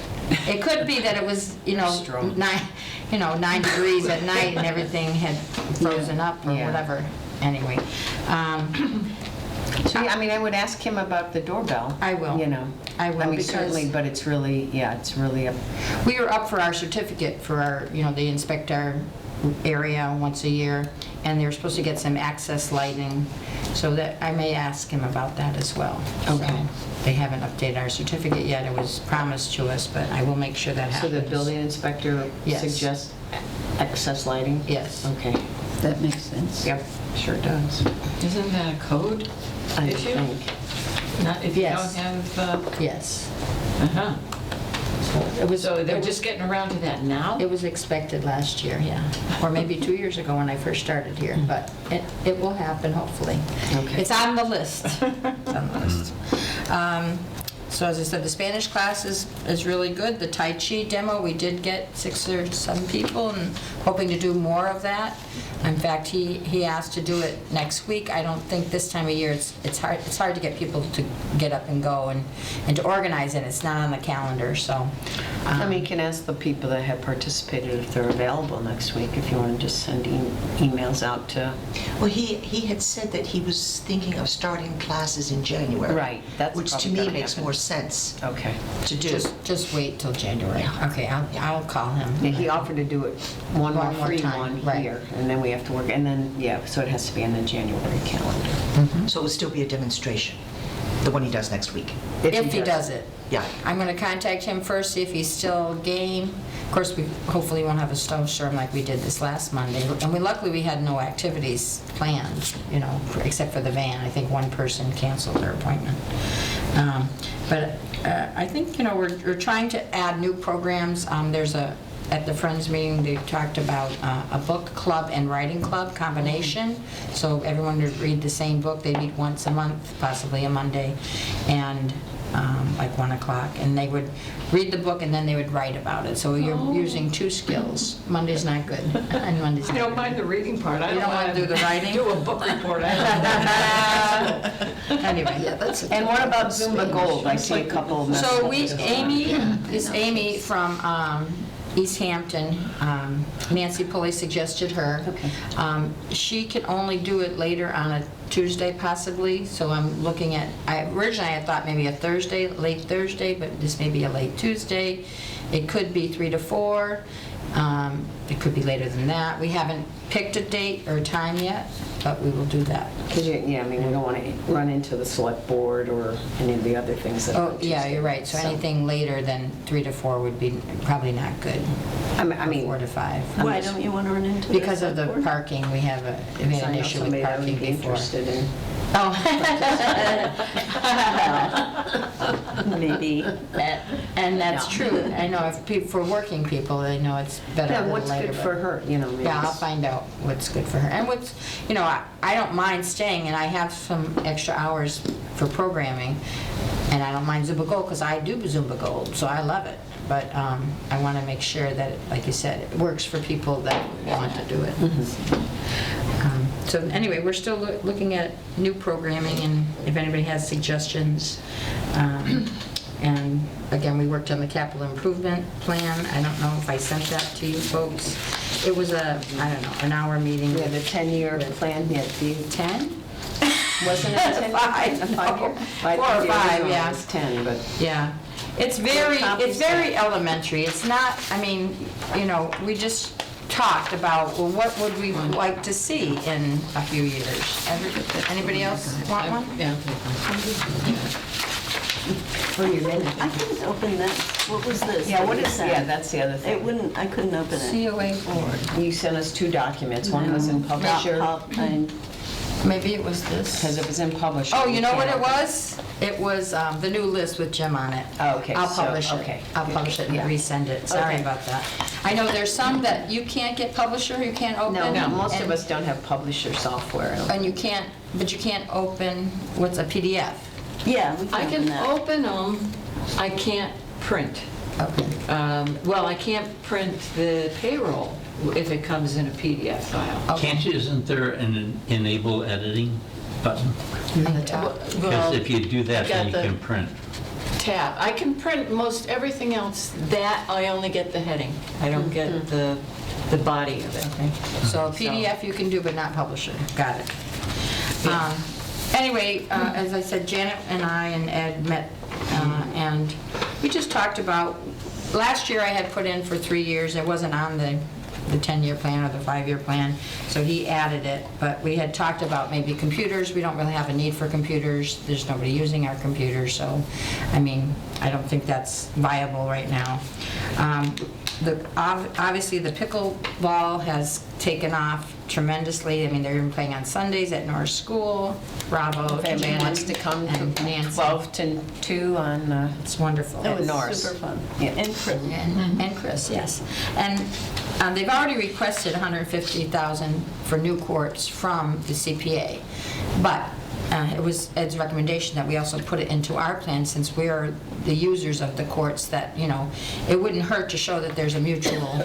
Speaker 3: it could be that it was,
Speaker 1: Strong.
Speaker 3: 9 degrees at night and everything had frozen up or
Speaker 1: Yeah.
Speaker 3: whatever. Anyway,
Speaker 1: So, yeah, I mean, I would ask him about the doorbell.
Speaker 3: I will.
Speaker 1: You know.
Speaker 3: I will,
Speaker 1: I mean,
Speaker 3: because-
Speaker 1: certainly, but it's really a,
Speaker 3: we were up for our certificate for our, they inspect our area once a year, and they're supposed to get some access lighting, so that I may ask him about that as well.
Speaker 1: Okay.
Speaker 3: So, they haven't updated our certificate yet. It was promised to us, but I will make sure that
Speaker 1: so
Speaker 3: happens.
Speaker 1: the building inspector
Speaker 3: Yes.
Speaker 1: suggests access lighting?
Speaker 3: Yes.
Speaker 1: Okay.
Speaker 2: That makes sense.
Speaker 1: Yep, sure does.
Speaker 9: Isn't that a code
Speaker 1: I
Speaker 9: issue?
Speaker 1: think.
Speaker 9: Not if you
Speaker 3: Yes.
Speaker 9: don't have,
Speaker 3: Yes.
Speaker 9: uh-huh.
Speaker 3: It was,
Speaker 9: So they're just getting around to that now?
Speaker 3: it was expected last year, yeah. Or maybe 2 years ago when I first started here, but it will happen, hopefully.
Speaker 1: Okay.
Speaker 3: It's on the list. It's on the list. So as I said, the Spanish class is really good. The Tai Chi demo, we did get 6 or 7 people, and hoping to do more of that. In fact, he asked to do it next week. I don't think this time of year, it's hard to get people to get up and go and to organize it. It's not on the calendar, so.
Speaker 1: I mean, you can ask the people that have participated if they're available next week, if you want to just send emails out to...
Speaker 7: Well, he had said that he was thinking of starting classes in January.
Speaker 1: Right, that's
Speaker 7: which to
Speaker 1: probably
Speaker 7: me
Speaker 1: gonna
Speaker 7: makes
Speaker 1: happen.
Speaker 7: more sense
Speaker 1: Okay.
Speaker 7: to do.
Speaker 3: Just wait till January. Okay, I'll call him.
Speaker 1: Yeah, he offered to do it one
Speaker 3: One
Speaker 1: more
Speaker 3: more
Speaker 1: free
Speaker 3: time,
Speaker 1: one
Speaker 3: right.
Speaker 1: here, and then we have to work, and then, yeah, so it has to be on the January calendar.
Speaker 7: So it would still be a demonstration, the one he does next week.
Speaker 3: If he does it.
Speaker 7: Yeah.
Speaker 3: I'm going to contact him first, see if he's still game. Of course, we hopefully won't have a snowstorm like we did this last Monday. And luckily, we had no activities planned, except for the van. I think one person canceled their appointment. But I think, we're trying to add new programs. At the Friends meeting, they talked about a book club and writing club combination. So everyone would read the same book. They meet once a month, possibly a Monday, and like 1 o'clock. And they would read the book and then they would write about it. So you're using 2 skills. Monday's not good. And Monday's not
Speaker 9: I don't
Speaker 3: good.
Speaker 9: mind the reading part. I
Speaker 3: You don't want to do the writing?
Speaker 9: do a book report.
Speaker 3: Anyway.
Speaker 1: And what about Zumba Gold? I see a couple of
Speaker 3: So
Speaker 1: messages.
Speaker 3: Amy from Easthampton, Nancy Pulley suggested her.
Speaker 1: Okay.
Speaker 3: She can only do it later on a Tuesday possibly, so I'm looking at, originally I thought maybe a Thursday, late Thursday, but this may be a late Tuesday. It could be 3 to 4. It could be later than that. We haven't picked a date or a time yet, but we will do that.
Speaker 1: Because, yeah, I mean, we don't want to run into the select board or any of the other things that...
Speaker 3: Oh, yeah, you're right. So anything later than 3 to 4 would be probably not good.
Speaker 1: I mean,
Speaker 3: 4 to 5.
Speaker 8: Why don't you want to run into
Speaker 3: Because of
Speaker 8: that
Speaker 3: the
Speaker 8: board?
Speaker 3: parking, we had an
Speaker 1: I know
Speaker 3: issue with
Speaker 1: somebody that
Speaker 3: parking
Speaker 1: would be
Speaker 3: before.
Speaker 1: interested in
Speaker 3: Oh.
Speaker 8: Maybe.
Speaker 3: And that's true. I know for working people, they know it's better
Speaker 1: Yeah,
Speaker 3: a little
Speaker 1: what's
Speaker 3: later.
Speaker 1: good
Speaker 3: but-
Speaker 1: for her, you know, maybe.
Speaker 3: Yeah, I'll find out what's good for her. And what's, I don't mind staying, and I have some extra hours for programming, and I don't mind Zumba Gold, because I do Zumba Gold, so I love it. But I want to make sure that, like you said, it works for people that want to do it. So anyway, we're still looking at new programming, and if anybody has suggestions. And again, we worked on the capital improvement plan. I don't know if I sent that to you folks. It was an hour meeting.
Speaker 1: Yeah, the 10-year plan, yeah,
Speaker 3: 10?
Speaker 1: wasn't it 10?
Speaker 3: Five,
Speaker 1: A 5-year?
Speaker 3: no. 4 or 5, yeah.
Speaker 1: It was 10, but.
Speaker 3: Yeah. It's very
Speaker 1: copies
Speaker 3: elementary. It's not, we just talked about, well, what would we like to see in a few years? Anybody else want one?
Speaker 9: Yeah.
Speaker 8: I couldn't open that. What was this?
Speaker 1: Yeah, what
Speaker 8: you
Speaker 1: is,
Speaker 8: sent?
Speaker 1: yeah, that's the other thing.
Speaker 8: I couldn't open it.
Speaker 3: COA board.
Speaker 1: You sent us 2 documents. One was in Publisher,
Speaker 3: Maybe it was this.
Speaker 1: because it was in Publisher.
Speaker 3: Oh, you know what
Speaker 1: can't
Speaker 3: it
Speaker 1: open
Speaker 3: was? It was the new list with Jim on it.
Speaker 1: Oh, okay,
Speaker 3: I'll
Speaker 1: so,
Speaker 3: publish it.
Speaker 1: okay.
Speaker 3: I'll publish it and
Speaker 1: Yeah.
Speaker 3: resend it. Sorry
Speaker 1: Okay.
Speaker 3: about that. I know there's some that you can't get Publisher, you can't open.
Speaker 1: No, most of
Speaker 3: and-
Speaker 1: us don't have Publisher software.
Speaker 3: And you can't open, what's a PDF?
Speaker 8: Yeah, we
Speaker 9: I
Speaker 8: can open
Speaker 9: can
Speaker 8: that.
Speaker 9: open them, I can't print.
Speaker 3: Okay.
Speaker 9: Well, I can't print the payroll if it comes in a PDF file.
Speaker 4: Can't you, isn't there an enable editing button?
Speaker 3: On the top.
Speaker 4: Because
Speaker 9: Well,
Speaker 4: if you do that, then you
Speaker 9: got the
Speaker 4: can print.
Speaker 9: tab. I can print most everything else. That, I only get the heading. I don't get the body of it.
Speaker 3: Okay. So a PDF you can do, but not Publisher. Got it.
Speaker 9: Yeah.
Speaker 3: Anyway, as I said, Janet and I and Ed met, and we just talked about, last year I had put in for 3 years. It wasn't on the 10-year plan or the 5-year plan, so he added it. But we had talked about maybe computers. We don't really have a need for computers. There's nobody using our computers, so, I don't think that's viable right now. Obviously, the pickleball has taken off tremendously. They're even playing on Sundays at Norris School. Bravo.
Speaker 1: If anybody
Speaker 3: Janet
Speaker 1: wants to come
Speaker 3: and
Speaker 1: to
Speaker 3: Nancy.
Speaker 1: 12 to 2 on
Speaker 3: It's wonderful.
Speaker 8: That was
Speaker 1: Norris.
Speaker 8: super fun.
Speaker 1: Yeah.
Speaker 8: And Chris.
Speaker 3: And Chris, yes. And they've already requested $150,000 for new courts from the CPA. But it was Ed's recommendation that we also put it into our plan, since we are the users of the courts, that, it wouldn't hurt to show that there's a mutual,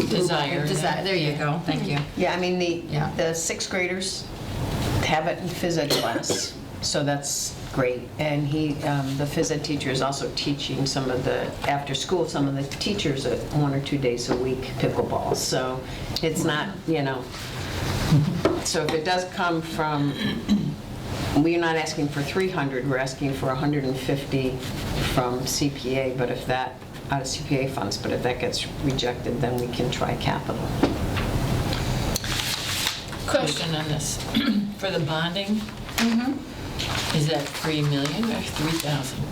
Speaker 9: Desire.
Speaker 3: There you go, thank you.
Speaker 1: Yeah,
Speaker 3: Yeah.
Speaker 1: the 6th graders have it in phys ed class, so that's great. And the phys ed teacher is also teaching some of the, after school, some of the teachers at 1 or 2 days a week pickleball. So it's not, so if it does come from, we're not asking for 300, we're asking for 150 from CPA, but if that, out of CPA funds, but if that gets rejected, then we can try capital.
Speaker 9: Question on this. For the bonding, is that 3 million or 3,000?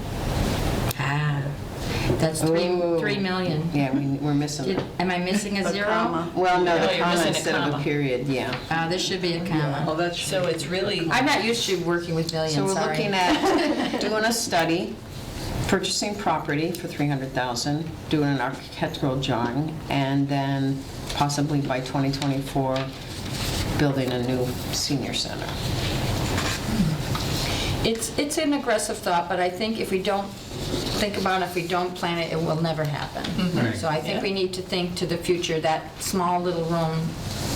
Speaker 3: That's
Speaker 1: Ooh.
Speaker 3: 3 million.
Speaker 1: Yeah, we're missing.
Speaker 3: Am I missing a zero?
Speaker 8: comma.
Speaker 1: Well, no,
Speaker 9: No,
Speaker 1: the
Speaker 9: you're
Speaker 1: comma
Speaker 9: missing a
Speaker 1: instead of a
Speaker 9: comma.
Speaker 1: period, yeah.
Speaker 3: This should be a comma.
Speaker 5: Oh, that's.
Speaker 9: So it's really,
Speaker 3: I'm not used to working with millions,
Speaker 1: So we're
Speaker 3: sorry.
Speaker 1: looking at doing a study, purchasing property for $300,000, doing an architectural drawing, and then possibly by 2024, building a new senior center.
Speaker 3: It's an aggressive thought, but I think if we don't think about it, if we don't plan it, it will never happen.
Speaker 4: Right.
Speaker 3: So I think we need to think to the future. That small little room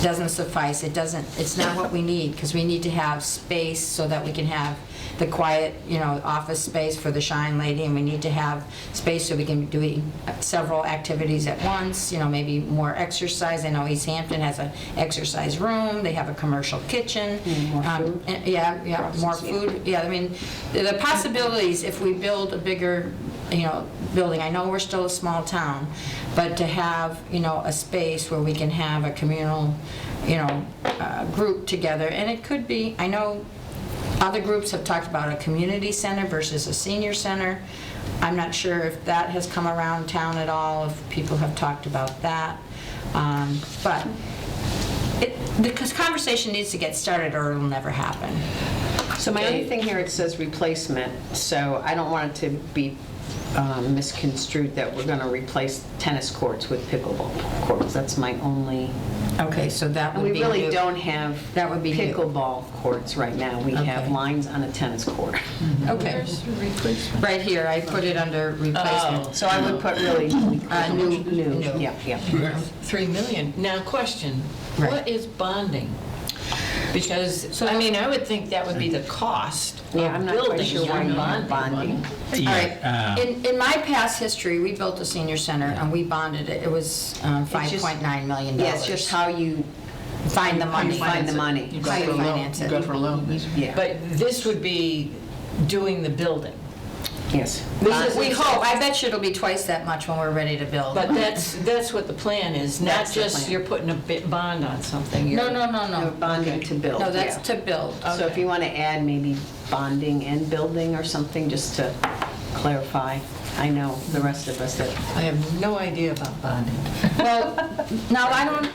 Speaker 3: doesn't suffice. It's not what we need, because we need to have space so that we can have the quiet, office space for the Shine Lady, and we need to have space so we can do several activities at once, maybe more exercise. I know Easthampton has an exercise room, they have a commercial kitchen.
Speaker 1: More food?
Speaker 3: Yeah, more food. Yeah, the possibilities, if we build a bigger, building, I know we're still a small town, but to have, a space where we can have a communal, group together, and it could be, I know other groups have talked about a community center versus a senior center. I'm not sure if that has come around town at all, if people have talked about that. But The conversation needs to get started or it'll never happen.
Speaker 1: So my only thing here, it says replacement, so I don't want it to be misconstrued that we're going to replace tennis courts with pickleball courts. That's my only,
Speaker 3: Okay, so that
Speaker 1: and
Speaker 3: would
Speaker 1: we
Speaker 3: be
Speaker 1: really
Speaker 3: new.
Speaker 1: don't have
Speaker 3: That would be new.
Speaker 1: pickleball courts right now. We have
Speaker 3: Okay.
Speaker 1: lines on a tennis court.
Speaker 3: Okay,
Speaker 9: Where's the replacement?
Speaker 3: right here, I put it under replacement.
Speaker 1: So I would put really new, yeah, yeah.
Speaker 9: 3 million. Now, question,
Speaker 3: Right.
Speaker 9: what is bonding? Because, I mean, I would think that would be the cost
Speaker 1: Yeah, I'm
Speaker 9: of
Speaker 1: not quite
Speaker 9: building.
Speaker 1: sure why
Speaker 9: not
Speaker 1: you have bonding.
Speaker 3: All
Speaker 4: Yeah,
Speaker 3: right, in my past history, we built a senior center and we bonded it. It was $5.9 million.
Speaker 1: Yeah, it's just how you
Speaker 3: Find the money.
Speaker 1: find the money.
Speaker 6: You
Speaker 3: How
Speaker 6: got
Speaker 3: you
Speaker 6: for a loan.
Speaker 3: finance
Speaker 6: You
Speaker 3: it.
Speaker 6: got for a loan.
Speaker 1: Yeah,
Speaker 9: But this would be doing the building.
Speaker 1: yes.
Speaker 3: We hope, I bet you it'll be twice that much when we're ready to build.
Speaker 9: But that's what the plan is, not
Speaker 1: That's the
Speaker 9: just
Speaker 1: plan.
Speaker 9: you're putting a bond on something.
Speaker 3: No,
Speaker 9: You're-
Speaker 3: no, no,
Speaker 1: No,
Speaker 3: no.
Speaker 1: bonding to build,
Speaker 3: No, that's
Speaker 1: yeah.
Speaker 3: to build.
Speaker 1: So if you want to add maybe bonding and building or something, just to clarify, I know the rest of us that,
Speaker 9: I have no idea about bonding.
Speaker 3: Well, now,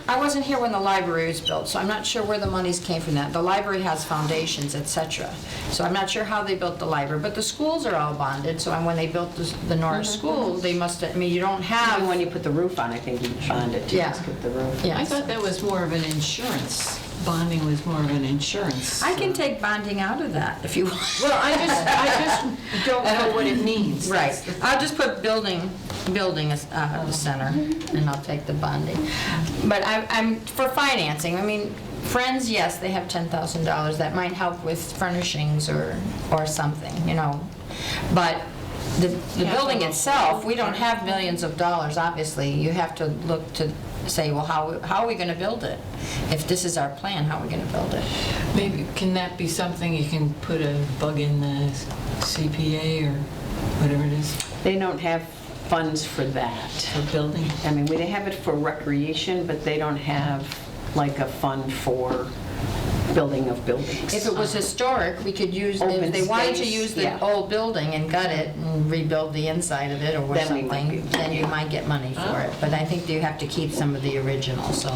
Speaker 3: I wasn't here when the library was built, so I'm not sure where the monies came from that. The library has foundations, et cetera. So I'm not sure how they built the library, but the schools are all bonded, so when they built the Norris School, they must, I mean, you don't have.
Speaker 1: even when you put the roof on, I think you bond it to
Speaker 3: Yeah.
Speaker 1: just get the roof.
Speaker 3: Yeah.
Speaker 9: I thought that was more of an insurance. Bonding was more of an insurance.
Speaker 3: I can take bonding out of that if you want.
Speaker 9: Well, I just don't know what it means.
Speaker 3: Right.
Speaker 9: That's the thing.
Speaker 3: I'll just put building center, and I'll take the bonding. But I'm, for financing, I mean, Friends, yes, they have $10,000. That might help with furnishings or something, you know. But the building itself, we don't have millions of dollars, obviously. You have to look to say, well, how are we going to build it? If this is our plan, how are we going to build it?
Speaker 9: Maybe, can that be something you can put a bug in the CPA or whatever it is
Speaker 1: They don't have funds for that.
Speaker 9: for building?
Speaker 1: I mean, they have it for recreation, but they don't have like a fund for building of buildings.
Speaker 3: If it was historic, we could use, if
Speaker 1: Open
Speaker 3: they wanted to
Speaker 1: space,
Speaker 3: use the
Speaker 1: yeah.
Speaker 3: old building and gut it and rebuild the inside of it or
Speaker 1: Then we might
Speaker 3: something,
Speaker 1: be-
Speaker 3: then you might get money for it. But I think you have to keep some of the original, so.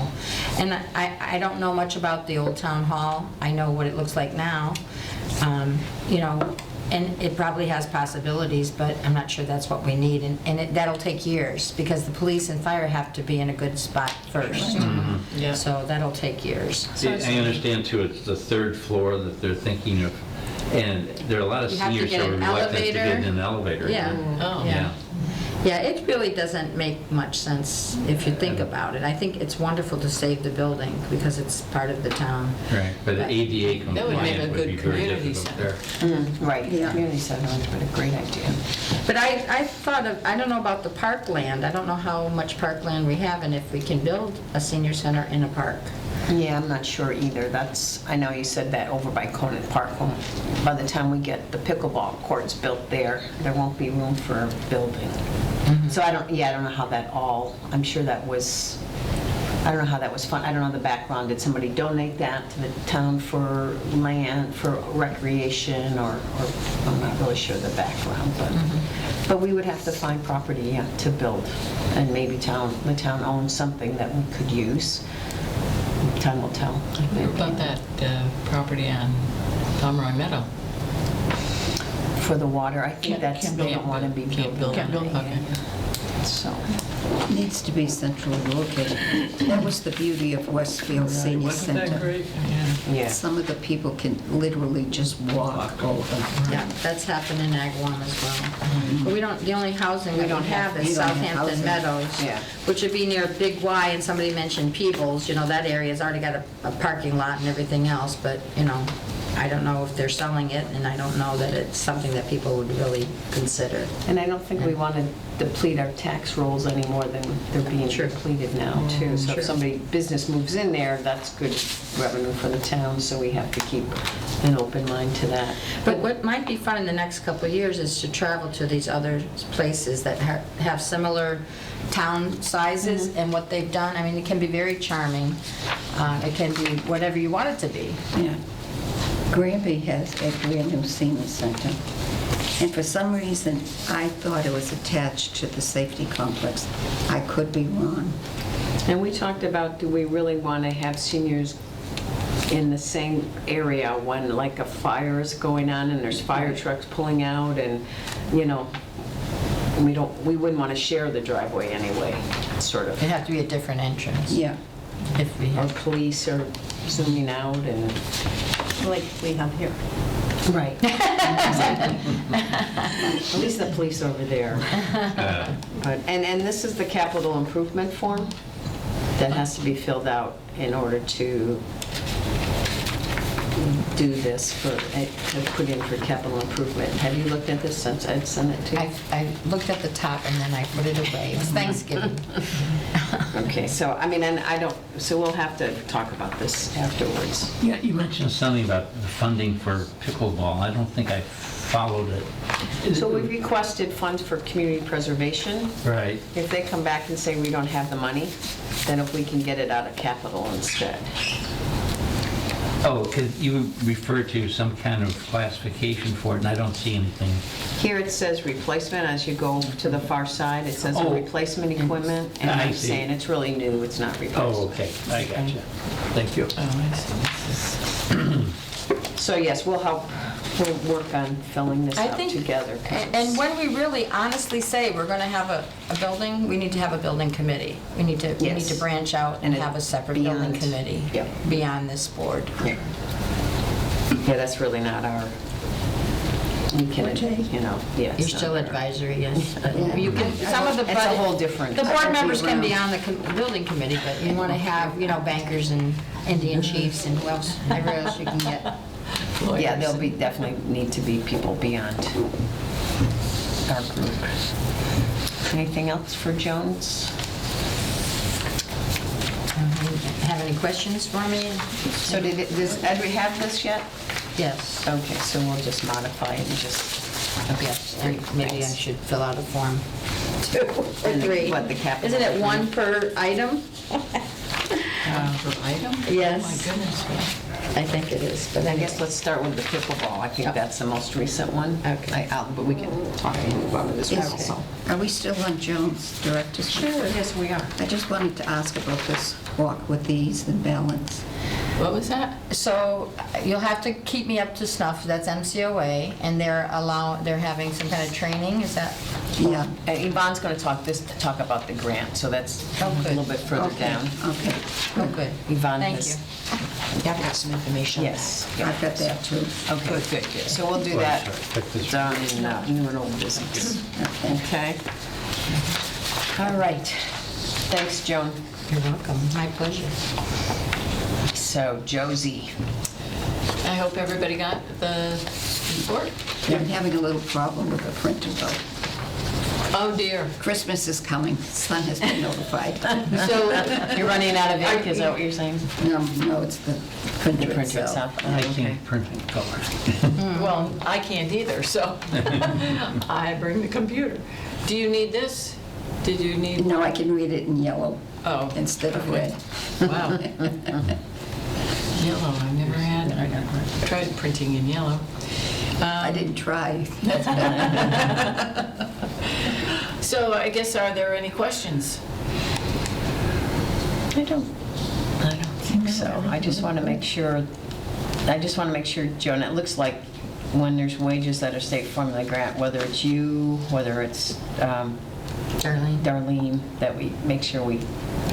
Speaker 3: And I don't know much about the old town hall. I know what it looks like now. You know, and it probably has possibilities, but I'm not sure that's what we need. And that'll take years, because the police and fire have to be in a good spot first.
Speaker 9: Yeah.
Speaker 3: So that'll take years.
Speaker 4: I understand too, it's the third floor that they're thinking of, and there are a lot of
Speaker 3: You have to
Speaker 4: seniors
Speaker 3: get
Speaker 4: who are
Speaker 3: an
Speaker 4: reluctant to get in
Speaker 3: elevator.
Speaker 4: an elevator.
Speaker 3: Yeah.
Speaker 9: Oh.
Speaker 4: Yeah.
Speaker 3: Yeah, it really doesn't make much sense if you think about it. I think it's wonderful to save the building because it's part of the town.
Speaker 4: Right, but ADA
Speaker 9: That would make a
Speaker 4: compliant would
Speaker 9: good
Speaker 4: be very
Speaker 9: community
Speaker 4: difficult
Speaker 9: center.
Speaker 4: there.
Speaker 1: Right,
Speaker 2: Yeah.
Speaker 1: community center, but a great idea.
Speaker 3: But I thought of, I don't know about the parkland. I don't know how much parkland we have and if we can build a senior center in a park.
Speaker 1: Yeah, I'm not sure either. That's, I know you said that over by Conant Park. Well, by the time we get the pickleball courts built there, there won't be room for a building. So I don't know how that all, I'm sure that was, I don't know how that was fun. I don't know the background. Did somebody donate that to the town for land, for recreation, or I'm not really sure the background, but we would have to find property, yeah, to build. And maybe the town owns something that we could use. Time will tell. I
Speaker 9: What
Speaker 1: think.
Speaker 9: about that property on Pomeroy Meadow?
Speaker 1: For the water, I think that's,
Speaker 6: Can't
Speaker 1: they
Speaker 6: build
Speaker 1: don't want to be
Speaker 9: Can't build
Speaker 1: building.
Speaker 9: on it. Okay.
Speaker 1: So,
Speaker 2: Needs to be centrally located. That was the beauty of Westfield Senior
Speaker 5: Wasn't that
Speaker 2: Center.
Speaker 5: great? Yeah.
Speaker 1: yeah.
Speaker 2: Some of the people can literally just walk over.
Speaker 3: Yeah, that's happened in Agawam as well. But we don't, the only housing we don't have is
Speaker 2: you don't have
Speaker 3: Southampton
Speaker 2: housing.
Speaker 3: Meadows,
Speaker 1: Yeah.
Speaker 3: which would be near Big Y, and somebody mentioned Peebles, you know, that area's already got a parking lot and everything else, but, you know, I don't know if they're selling it, and I don't know that it's something that people would really consider.
Speaker 1: And I don't think we want to deplete our tax rolls any more than they're being
Speaker 3: Sure.
Speaker 1: depleted now, too. So
Speaker 3: Sure.
Speaker 1: if somebody, business moves in there, that's good revenue for the town, so we have to keep an open mind to that.
Speaker 3: But what might be fun in the next couple of years is to travel to these other places that have similar town sizes and what they've done. I mean, it can be very charming. It can be whatever you want it to be.
Speaker 2: Yeah. Granby has a brand-new senior center. And for some reason, I thought it was attached to the safety complex. I could be wrong.
Speaker 1: And we talked about, do we really want to have seniors in the same area when like a fire is going on and there's fire trucks pulling out and, you know, we wouldn't want to share the driveway anyway, sort of.
Speaker 3: It'd have to be a different entrance.
Speaker 2: Yeah.
Speaker 3: If we
Speaker 1: Or
Speaker 3: have.
Speaker 1: police are zooming out and,
Speaker 8: Like we have here.
Speaker 1: right. Exactly. At least the police over there. But, and this is the capital improvement form that has to be filled out in order to do this for, to put in for capital improvement. Have you looked at this since I'd sent it to you?
Speaker 3: I looked at the top and then I put it away. It was Thanksgiving.
Speaker 1: Okay, so, I mean, and I don't, so we'll have to talk about this afterwards.
Speaker 4: Yeah, you mentioned something about the funding for pickleball. I don't think I followed it.
Speaker 1: So we've requested funds for community preservation.
Speaker 4: Right.
Speaker 1: If they come back and say we don't have the money, then if we can get it out of capital instead.
Speaker 4: Oh, because you referred to some kind of classification for it, and I don't see anything.
Speaker 1: Here it says replacement, as you go to the far side, it says
Speaker 4: Oh.
Speaker 1: replacement equipment, and
Speaker 4: I
Speaker 1: I'm
Speaker 4: see.
Speaker 1: saying it's really new, it's not replacement.
Speaker 4: Oh, okay, I got you. Thank you.
Speaker 1: So yes, we'll work on filling this
Speaker 3: I
Speaker 1: out
Speaker 3: think,
Speaker 1: together.
Speaker 3: and when we really honestly say we're going to have a building, we need to have a building committee. We need to
Speaker 1: Yes.
Speaker 3: branch out
Speaker 1: And
Speaker 3: and
Speaker 1: it-
Speaker 3: have a separate building
Speaker 1: beyond-
Speaker 3: committee
Speaker 1: Yep.
Speaker 3: beyond this board.
Speaker 1: Yeah, that's really not our, we can, you know, yeah.
Speaker 3: You're
Speaker 1: it's
Speaker 3: still
Speaker 1: not our-
Speaker 3: advisory, yes. But
Speaker 2: Yeah.
Speaker 3: you can, some of the.
Speaker 1: It's a whole different.
Speaker 3: The
Speaker 2: I
Speaker 3: board
Speaker 2: would be
Speaker 3: members can be
Speaker 2: around.
Speaker 3: on the building committee, but you want to have, you know, bankers and Indian chiefs and who else, everyone else you can get.
Speaker 1: Yeah, there'll be, definitely need to be people beyond our group. Anything else for Jones?
Speaker 3: Have any questions for me?
Speaker 1: So does Edward have this yet?
Speaker 3: Yes.
Speaker 1: Okay, so we'll just modify it and just,
Speaker 3: Yes, and maybe I
Speaker 1: Thanks.
Speaker 3: should fill out a form. 2 or
Speaker 1: And
Speaker 3: 3.
Speaker 1: what, the capital?
Speaker 3: Isn't it 1 per item?
Speaker 5: Per item?
Speaker 3: Yes.
Speaker 5: Oh, my goodness.
Speaker 3: I think it is, but
Speaker 1: I
Speaker 3: I
Speaker 1: guess let's start with the pickleball. I think that's the most recent one.
Speaker 3: Okay.
Speaker 1: But we can talk about it as well,
Speaker 2: Is-
Speaker 1: so.
Speaker 2: Are we still on Jones' director's report?
Speaker 1: Yes, we are.
Speaker 2: I just wanted to ask about this walk with ease and balance.
Speaker 9: What was that?
Speaker 3: So you'll have to keep me up to snuff, that's MCOA, and they're having some kind of training, is that?
Speaker 2: Yeah.
Speaker 1: And Yvonne's going to talk about the grant, so that's
Speaker 3: Oh,
Speaker 1: a
Speaker 3: good.
Speaker 1: little bit further
Speaker 2: Okay,
Speaker 1: down.
Speaker 2: Okay,
Speaker 3: Oh, good.
Speaker 1: Yvonne
Speaker 3: Thank
Speaker 1: has-
Speaker 3: you.
Speaker 7: Yeah, I've got some information.
Speaker 1: Yes. yeah.
Speaker 2: I've got that too.
Speaker 1: Okay, good. So we'll do that down in new and old business.
Speaker 2: Okay.
Speaker 1: Okay? All right. Thanks, Joan.
Speaker 3: You're welcome, my pleasure.
Speaker 1: So Josie.
Speaker 9: I hope everybody got the report.
Speaker 2: I'm having a little problem with the printer though.
Speaker 9: Oh dear.
Speaker 2: Christmas is coming, son has been notified.
Speaker 9: So,
Speaker 1: You're running out of ink, is that what you're saying?
Speaker 2: No, it's the
Speaker 1: The
Speaker 2: printer
Speaker 1: printer
Speaker 2: itself.
Speaker 1: itself? Oh,
Speaker 4: I
Speaker 1: okay.
Speaker 4: can't print in color.
Speaker 9: well, I can't either, so I bring the computer. Do you need this? Did you need?
Speaker 2: No, I can read it in yellow
Speaker 9: Oh.
Speaker 2: instead of red.
Speaker 9: Wow. Yellow, I've never had, tried printing in yellow.
Speaker 2: I didn't try.
Speaker 9: So I guess, are there any questions?
Speaker 1: I don't think so. I just want to make sure, Joan, it looks like when there's wages that are state formula grant, whether it's you, whether it's Darlene, that we make sure we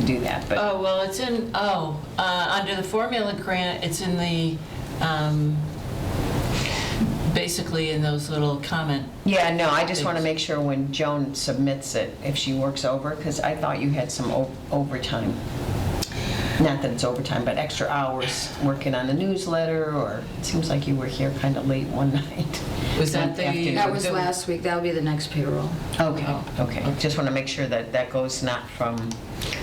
Speaker 1: do that, but.
Speaker 9: Oh, well, it's in, under the formula grant, it's in the, basically in those little comment.
Speaker 1: Yeah, no, I just want to make sure when Joan submits it, if she works over, because I thought you had some overtime. Not that it's overtime, but extra hours working on the newsletter, or it seems like you were here kind of late one night.
Speaker 9: Was that
Speaker 1: After
Speaker 9: the?
Speaker 1: you-
Speaker 3: That was last week, that'll be the next payroll.
Speaker 1: Okay. Just want to make sure that that goes not from.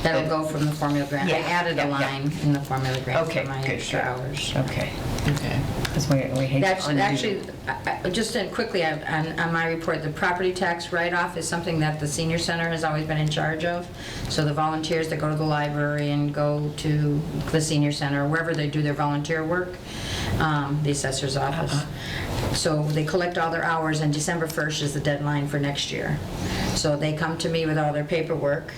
Speaker 3: That'll go from the formula grant. I
Speaker 1: Yeah,
Speaker 3: added
Speaker 1: yeah,
Speaker 3: a
Speaker 1: yeah.
Speaker 3: line in the formula grant
Speaker 1: Okay,
Speaker 3: for my
Speaker 1: good,
Speaker 3: extra
Speaker 1: good.
Speaker 3: hours.
Speaker 1: Okay.
Speaker 9: Okay.
Speaker 1: Because we hate to
Speaker 3: That's
Speaker 1: undo.
Speaker 3: actually, just quickly, on my report, the property tax write-off is something that the senior center has always been in charge of. So the volunteers that go to the library and go to the senior center, wherever they do their volunteer work, the assessor's office. So they collect all their hours, and December 1st is the deadline for next year. So they come to me with all their paperwork,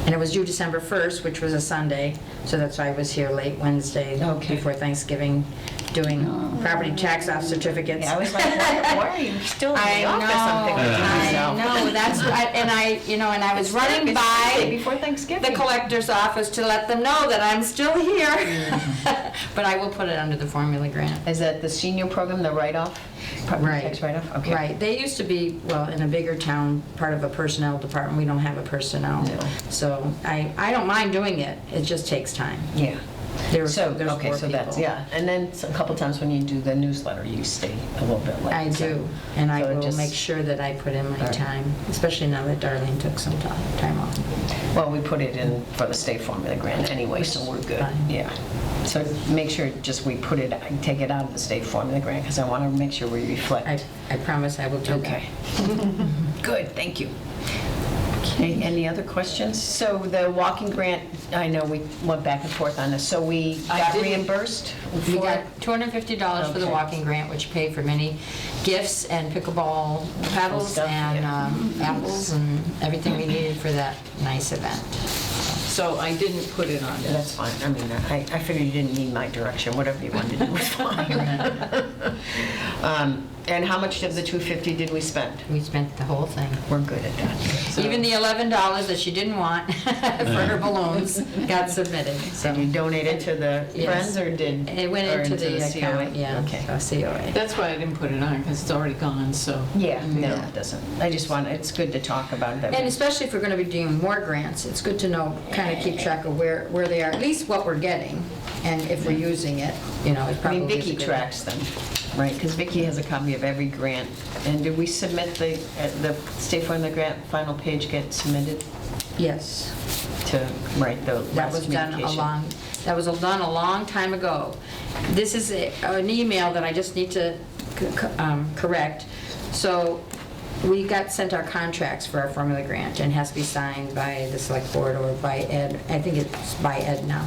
Speaker 3: And it was due December 1st, which was a Sunday, so that's why I was here late Wednesday before Thanksgiving, doing property tax off certificates.
Speaker 1: Yeah, I was like, why are you still in the office? I'm thinking to myself.
Speaker 3: I know, that's, and I was running by
Speaker 1: before Thanksgiving.
Speaker 3: the collector's office to let them know that I'm still here. But I will put it under the formula grant.
Speaker 1: Is that the senior program, the write-off? Property
Speaker 3: Right.
Speaker 1: tax write-off? Okay.
Speaker 3: Right. They used to be, well, in a bigger town, part of a personnel department. We don't have a personnel.
Speaker 1: No.
Speaker 3: So I don't mind doing it. It just takes time.
Speaker 1: Yeah.
Speaker 3: There's
Speaker 1: Okay,
Speaker 3: four
Speaker 1: so that's,
Speaker 3: people.
Speaker 1: yeah. And then a couple times when you do the newsletter, you stay a little bit late.
Speaker 3: I
Speaker 1: so-
Speaker 3: do, and I
Speaker 1: so it
Speaker 3: will
Speaker 1: just-
Speaker 3: make sure that I put in my
Speaker 1: All right.
Speaker 3: time, especially now that Darlene took some time off.
Speaker 1: Well, we put it in for the state formula grant anyway, so we're good.
Speaker 3: Fine.
Speaker 1: Yeah. So make sure just we put it, take it out of the state formula grant because I want to make sure we reflect.
Speaker 3: I promise I will do that.
Speaker 1: Okay. Good, thank you. Okay, any other questions? So the walking grant, I know we went back and forth on this, so we got reimbursed?
Speaker 3: We
Speaker 1: for
Speaker 3: got
Speaker 1: it?
Speaker 3: $250 for the
Speaker 1: Okay.
Speaker 3: walking grant, which paid for many gifts and pickleball paddles
Speaker 1: stuff,
Speaker 3: and
Speaker 1: yeah.
Speaker 3: apples and everything we needed for that nice event.
Speaker 9: So I didn't put it on this.
Speaker 1: That's fine, I mean, I figured you didn't need my direction, whatever you wanted to do was fine. And how much of the $250 did we spend?
Speaker 3: We spent the whole thing.
Speaker 1: We're good at that.
Speaker 3: Even the $11 that she didn't want for her balloons got submitted, so.
Speaker 1: Did you donate it to the
Speaker 3: Yes.
Speaker 1: friends or did?
Speaker 3: It went
Speaker 1: or
Speaker 3: into the
Speaker 1: COA?
Speaker 3: account, yeah,
Speaker 1: Okay.
Speaker 3: so COA.
Speaker 9: That's why I didn't put it on, because it's already gone, so.
Speaker 1: Yeah, no, it doesn't. I just want, it's good to talk about that.
Speaker 3: And especially if we're going to be doing more grants, it's good to know, kind of keep track of where they are, at least what we're getting, and if we're using it, it
Speaker 1: I
Speaker 3: probably
Speaker 1: mean,
Speaker 3: is a
Speaker 1: Vicki
Speaker 3: good-
Speaker 1: tracks them, right? Because Vicki has a copy of every grant. And did we submit the state formula grant final page get submitted
Speaker 3: Yes,
Speaker 1: to write the
Speaker 3: that
Speaker 1: last
Speaker 3: was done
Speaker 1: communication?
Speaker 3: done a long time ago. This is an email that I just need to correct. So we got sent our contracts for our formula grant, and it has to be signed by the select board or by Ed. I think it's by Ed now.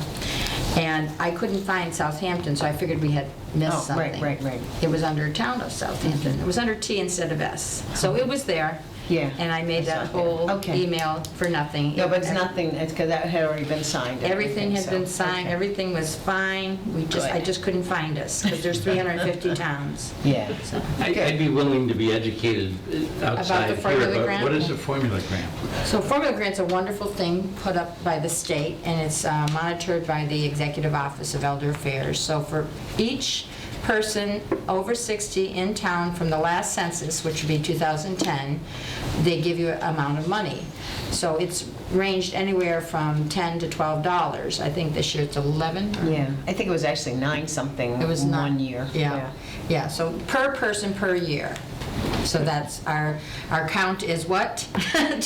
Speaker 3: And I couldn't find Southampton, so I figured we had missed
Speaker 1: Oh,
Speaker 3: something.
Speaker 1: right.
Speaker 3: It was under Town of Southampton. It was under T instead of S. So it was there.
Speaker 1: Yeah,
Speaker 3: And I made
Speaker 1: I saw
Speaker 3: that
Speaker 1: it there.
Speaker 3: whole
Speaker 1: Okay.
Speaker 3: email for nothing.
Speaker 1: No, but it's nothing, it's because that had already been signed. and
Speaker 3: Everything had
Speaker 1: so-
Speaker 3: been signed,
Speaker 1: okay.
Speaker 3: everything was fine. I
Speaker 1: Good.
Speaker 3: just couldn't find us, because there's 350 towns.
Speaker 1: Yeah.
Speaker 3: So,
Speaker 4: I'd be willing to be educated outside here,
Speaker 3: formula
Speaker 4: but
Speaker 3: grant?
Speaker 4: what is a formula grant?
Speaker 3: So formula grant's a wonderful thing put up by the state, and it's monitored by the Executive Office of Elder Affairs. So for each person over 60 in town from the last census, which would be 2010, they give you an amount of money. So it's ranged anywhere from $10 to $12. I think this year it's 11. or-
Speaker 1: Yeah, I think it was actually 9-something
Speaker 3: It was not.
Speaker 1: one year.
Speaker 3: Yeah, so per person per year. So that's, our count is what?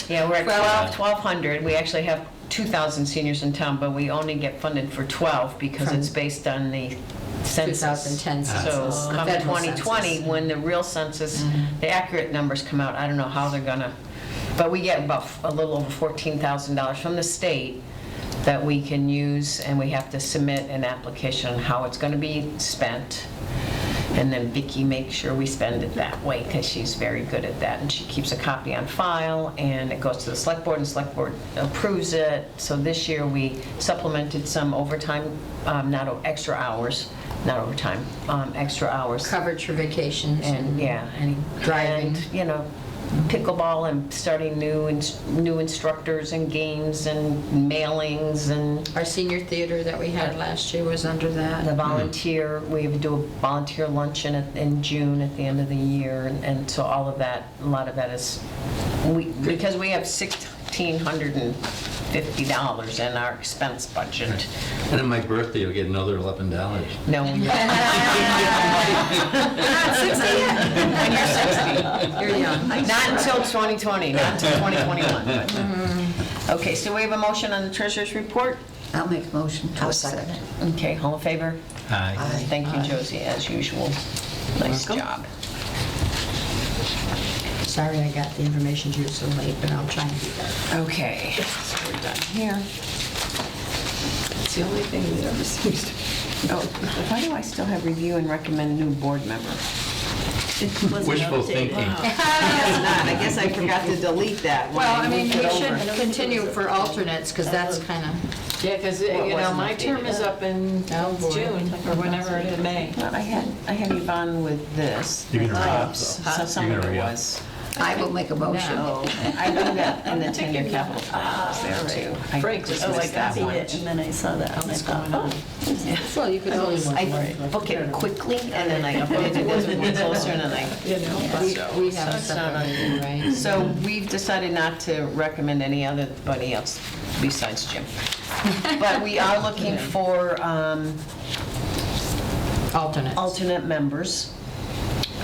Speaker 1: Yeah, we're at
Speaker 3: 12.
Speaker 1: 1,200. We actually have 2,000 seniors in town, but we only get funded for 12 because
Speaker 3: From
Speaker 1: it's based on the census.
Speaker 3: 2010 census.
Speaker 1: So
Speaker 3: the
Speaker 1: come
Speaker 3: federal
Speaker 1: 2020,
Speaker 3: census.
Speaker 1: when the real census, the accurate numbers come out, I don't know how they're gonna, but we get about a little over $14,000 from the state that we can use, and we have to submit an application on how it's gonna be spent. And then Vicki makes sure we spend it that way, because she's very good at that, and she keeps a copy on file, and it goes to the select board, and the select board approves it. So this year, we supplemented some overtime, not extra hours, not overtime, extra hours.
Speaker 3: Coverage for vacations
Speaker 1: And, yeah.
Speaker 3: and driving.
Speaker 1: And, pickleball and starting new instructors and games and mailings and
Speaker 3: Our senior theater that we had last year was under
Speaker 1: the
Speaker 3: that.
Speaker 1: volunteer, we do a volunteer luncheon in June at the end of the year, and so all of that, a lot of that is, because we have $1,650 in our expense budget.
Speaker 4: And on my birthday, you'll get another $11.
Speaker 1: No, we
Speaker 3: You're not 60 yet.
Speaker 1: when you're 60.
Speaker 3: You're young.
Speaker 1: Not until 2020, not until 2021. but- Okay, so we have a motion on the treasurer's report?
Speaker 2: I'll make a motion to
Speaker 7: I'll
Speaker 2: accept.
Speaker 7: second it.
Speaker 1: Okay, all in favor?
Speaker 4: Aye.
Speaker 1: Thank you, Josie, as usual. Nice job.
Speaker 3: Sorry I got the information to you so late, but I'll try and do that.
Speaker 1: Okay, so we're done here.
Speaker 5: It's the only thing that ever seems to,
Speaker 1: Oh, why do I still have review and recommend new board member?
Speaker 8: It wasn't
Speaker 4: Wishful
Speaker 8: updated.
Speaker 4: thinking.
Speaker 1: I guess I forgot to delete that. when
Speaker 3: Well, I mean,
Speaker 1: moved
Speaker 3: we
Speaker 1: it
Speaker 3: should
Speaker 1: over.
Speaker 3: continue for alternates, because that's kind of,
Speaker 9: Yeah, because,
Speaker 1: Well, it wasn't
Speaker 9: my
Speaker 1: updated.
Speaker 9: term is up in
Speaker 3: Oh, boy.
Speaker 9: June, or whenever it is, May.
Speaker 1: Well, I had Yvonne with this.
Speaker 4: You're gonna re-up,
Speaker 1: So
Speaker 4: though.
Speaker 1: some
Speaker 4: You're
Speaker 1: of
Speaker 4: gonna
Speaker 1: it
Speaker 4: re-up.
Speaker 1: was.
Speaker 2: I will make a motion.
Speaker 1: No, I knew that in the 10-year capital plan was there too. I
Speaker 9: Frank
Speaker 1: just
Speaker 9: just
Speaker 8: Oh, I
Speaker 1: missed that
Speaker 8: copied
Speaker 1: one.
Speaker 8: it, and then I saw that, and I thought, oh.
Speaker 3: well, you could always,
Speaker 1: I book it quickly, and then I updated this one closer, and then I...
Speaker 3: we have a separate meeting, right?
Speaker 1: So we've decided not to recommend anybody else besides Jim. But we are looking for
Speaker 3: Alternates.
Speaker 1: alternate members.